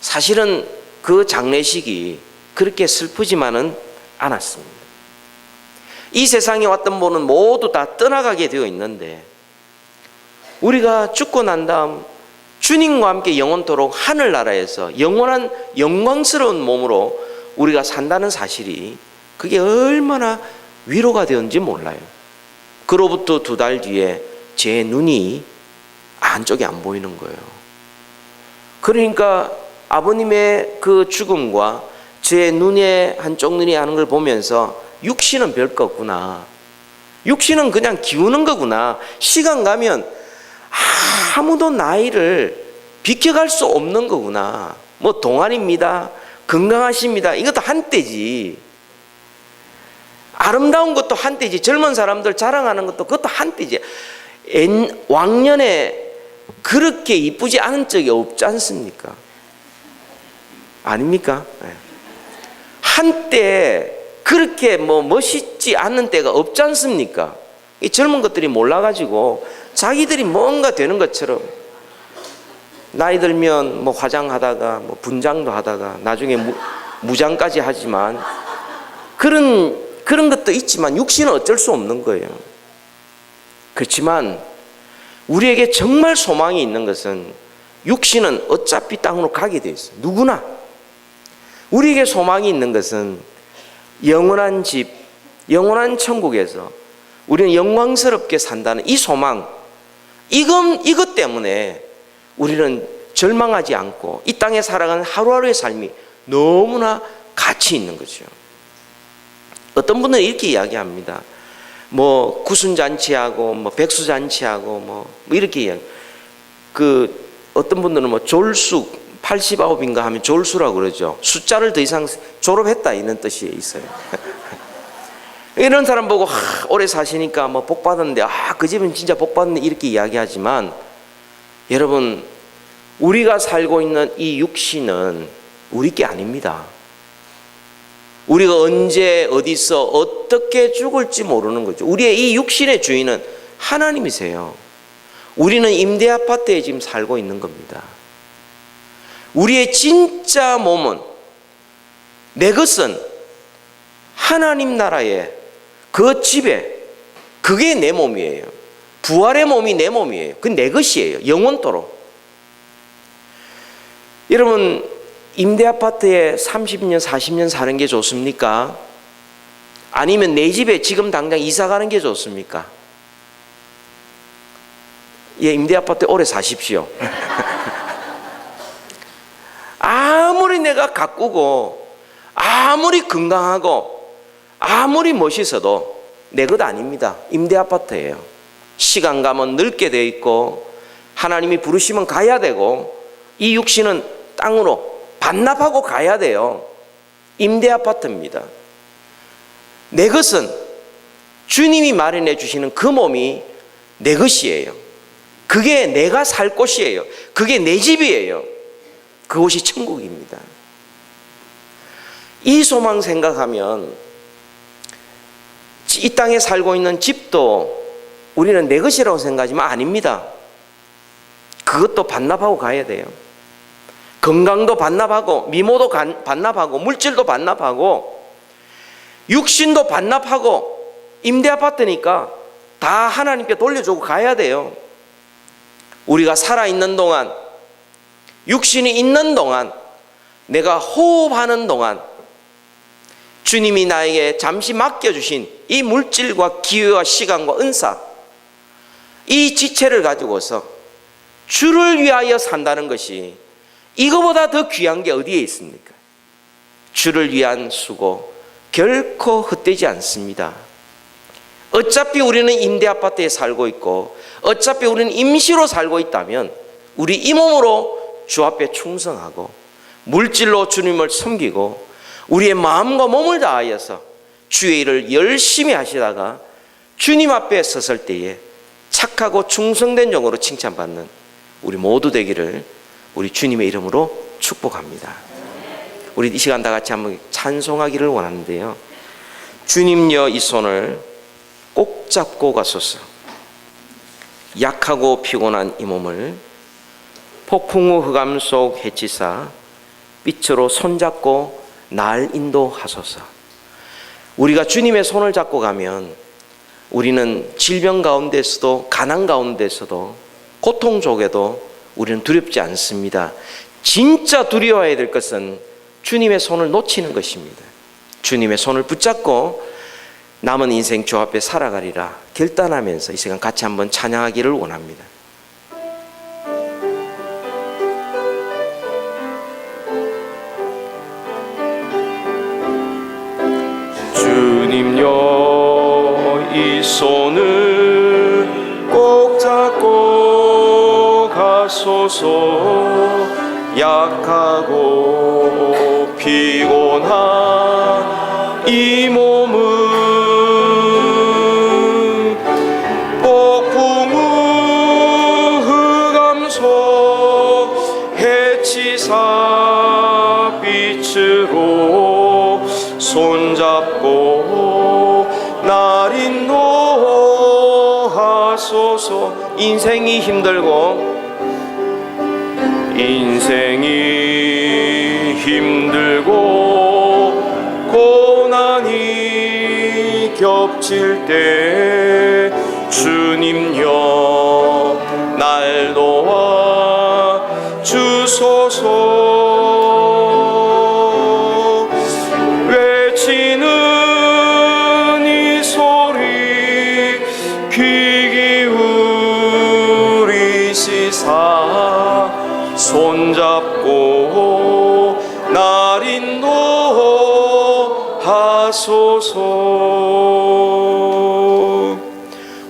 사실은 그 장례식이 그렇게 슬프지만은 않았습니다. 이 세상에 왔던 분은 모두 다 떠나가게 되어 있는데 우리가 죽고 난 다음 주님과 함께 영원토록 하늘나라에서 영원한 영광스러운 몸으로 우리가 산다는 사실이 그게 얼마나 위로가 되었는지 몰라요. 그로부터 2달 뒤에 제 눈이 안쪽에 안 보이는 거예요. 그러니까 아버님의 그 죽음과 제 눈의 한쪽 눈이 하는 걸 보면서 육신은 별거 없구나. 육신은 그냥 기우는 거구나. 시간 가면 아무도 나이를 비켜갈 수 없는 거구나. 뭐 동안입니다. 건강하십니다. 이것도 한때지. 아름다운 것도 한때지. 젊은 사람들 자랑하는 것도 그것도 한때지. 왕년에 그렇게 이쁘지 않은 적이 없지 않습니까? 아닙니까? 한때 그렇게 뭐 멋있지 않는 때가 없지 않습니까? 이 젊은 것들이 몰라가지고 자기들이 뭔가 되는 것처럼 나이 들면 뭐 화장하다가 뭐 분장도 하다가 나중에 무장까지 하지만 그런 것도 있지만 육신은 어쩔 수 없는 거예요. 그렇지만 우리에게 정말 소망이 있는 것은 육신은 어차피 땅으로 가게 돼 있어요. 누구나. 우리에게 소망이 있는 것은 영원한 집, 영원한 천국에서 우리는 영광스럽게 산다는 이 소망, 이것 때문에 우리는 절망하지 않고 이 땅에 살아가는 하루하루의 삶이 너무나 가치 있는 거죠. 어떤 분은 이렇게 이야기합니다. 뭐 구순잔치하고 뭐 백수잔치하고 뭐 이렇게 이야기. 어떤 분들은 뭐 졸수 89인가 하면 졸수라고 그러죠. 숫자를 더 이상 졸업했다 이런 뜻이 있어요. 이런 사람 보고 오래 사시니까 뭐 복 받았는데 그 집은 진짜 복 받았네 이렇게 이야기하지만 여러분 우리가 살고 있는 이 육신은 우리 게 아닙니다. 우리가 언제 어디서 어떻게 죽을지 모르는 거죠. 우리의 이 육신의 주인은 하나님이세요. 우리는 임대 아파트에 지금 살고 있는 겁니다. 우리의 진짜 몸은 내 것은 하나님 나라의 그 집에 그게 내 몸이에요. 부활의 몸이 내 몸이에요. 그건 내 것이에요. 영원토록. 여러분 임대 아파트에 30년 40년 사는 게 좋습니까? 아니면 내 집에 지금 당장 이사 가는 게 좋습니까? 예, 임대 아파트에 오래 사십시오. 아무리 내가 가꾸고 아무리 건강하고 아무리 멋있어도 내 것 아닙니다. 임대 아파트예요. 시간 가면 늙게 돼 있고 하나님이 부르시면 가야 되고 이 육신은 땅으로 반납하고 가야 돼요. 임대 아파트입니다. 내 것은 주님이 마련해 주시는 그 몸이 내 것이에요. 그게 내가 살 곳이에요. 그게 내 집이에요. 그곳이 천국입니다. 이 소망 생각하면 이 땅에 살고 있는 집도 우리는 내 것이라고 생각하지만 아닙니다. 그것도 반납하고 가야 돼요. 건강도 반납하고 미모도 반납하고 물질도 반납하고 육신도 반납하고 임대 아파트니까 다 하나님께 돌려주고 가야 돼요. 우리가 살아있는 동안 육신이 있는 동안 내가 호흡하는 동안 주님이 나에게 잠시 맡겨주신 이 물질과 기회와 시간과 은사 이 지체를 가지고서 주를 위하여 산다는 것이 이거보다 더 귀한 게 어디에 있습니까? 주를 위한 수고 결코 헛되지 않습니다. 어차피 우리는 임대아파트에 살고 있고 어차피 우리는 임시로 살고 있다면 우리 이 몸으로 주 앞에 충성하고 물질로 주님을 섬기고 우리의 마음과 몸을 다하여서 주의 일을 열심히 하시다가 주님 앞에 섰을 때에 착하고 충성된 종으로 칭찬받는 우리 모두 되기를 우리 주님의 이름으로 축복합니다. 우리 이 시간 다 같이 한번 찬송하기를 원하는데요. 주님여 이 손을 꼭 잡고 가소서. 약하고 피곤한 이 몸을 폭풍우 흑암 속 해치사 빛으로 손잡고 날 인도하소서. 우리가 주님의 손을 잡고 가면 우리는 질병 가운데서도 가난 가운데서도 고통 속에도 우리는 두렵지 않습니다. 진짜 두려워해야 될 것은 주님의 손을 놓치는 것입니다. 주님의 손을 붙잡고 남은 인생 주 앞에 살아가리라 결단하면서 이 시간 같이 한번 찬양하기를 원합니다. 주님여 이 손을 꼭 잡고 가소서. 약하고 피곤한 이 몸은 폭풍우 흑암 속 해치사 빛으로 손잡고 날 인도하소서. 인생이 힘들고 고난이 겹칠 때 주님여 날 도와 주소서. 외치는 이 소리 귀 기울이시사 손잡고 날 인도하소서.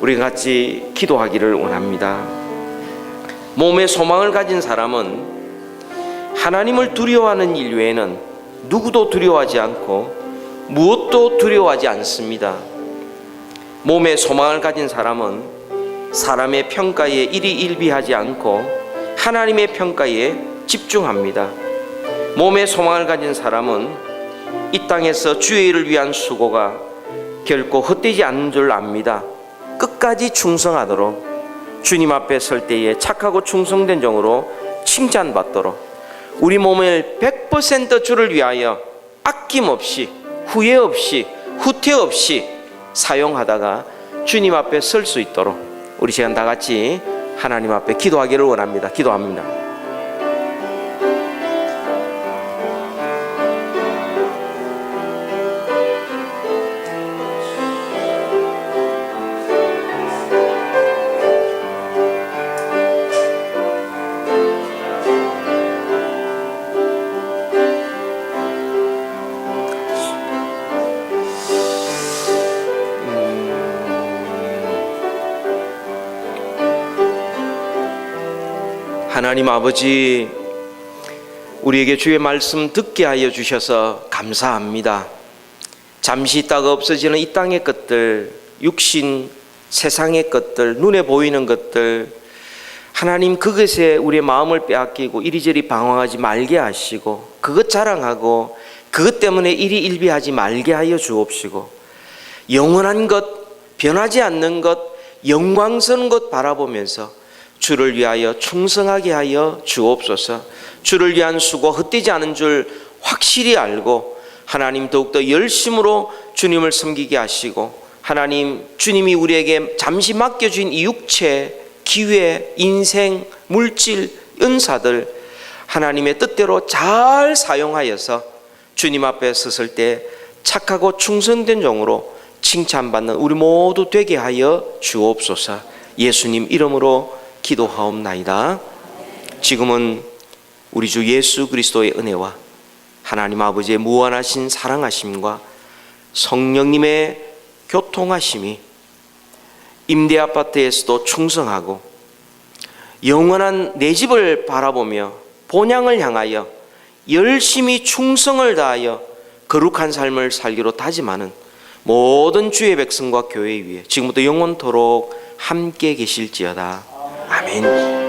우리 같이 기도하기를 원합니다. 몸에 소망을 가진 사람은 하나님을 두려워하는 일 외에는 누구도 두려워하지 않고 무엇도 두려워하지 않습니다. 몸에 소망을 가진 사람은 사람의 평가에 일희일비하지 않고 하나님의 평가에 집중합니다. 몸에 소망을 가진 사람은 이 땅에서 주의 일을 위한 수고가 결코 헛되지 않는 줄 압니다. 끝까지 충성하도록 주님 앞에 설 때에 착하고 충성된 종으로 칭찬받도록 우리 몸을 100% 주를 위하여 아낌없이 후회 없이 후퇴 없이 사용하다가 주님 앞에 설 수 있도록 우리 시간 다 같이 하나님 앞에 기도하기를 원합니다. 기도합니다. 하나님 아버지, 우리에게 주의 말씀 듣게 하여 주셔서 감사합니다. 잠시 있다가 없어지는 이 땅의 것들, 육신, 세상의 것들, 눈에 보이는 것들, 하나님 그것에 우리의 마음을 빼앗기고 이리저리 방황하지 말게 하시고 그것 자랑하고 그것 때문에 일희일비하지 말게 하여 주옵시고 영원한 것, 변하지 않는 것, 영광스러운 것 바라보면서 주를 위하여 충성하게 하여 주옵소서. 주를 위한 수고 헛되지 않은 줄 확실히 알고 하나님 더욱더 열심으로 주님을 섬기게 하시고 하나님 주님이 우리에게 잠시 맡겨준 이 육체, 기회, 인생, 물질, 은사들 하나님의 뜻대로 잘 사용하여서 주님 앞에 섰을 때 착하고 충성된 종으로 칭찬받는 우리 모두 되게 하여 주옵소서. 예수님 이름으로 기도하옵나이다. 지금은 우리 주 예수 그리스도의 은혜와 하나님 아버지의 무한하신 사랑하심과 성령님의 교통하심이 임대 아파트에서도 충성하고 영원한 내 집을 바라보며 본향을 향하여 열심히 충성을 다하여 거룩한 삶을 살기로 다짐하는 모든 주의 백성과 교회 위에 지금부터 영원토록 함께 계실지어다. 아멘.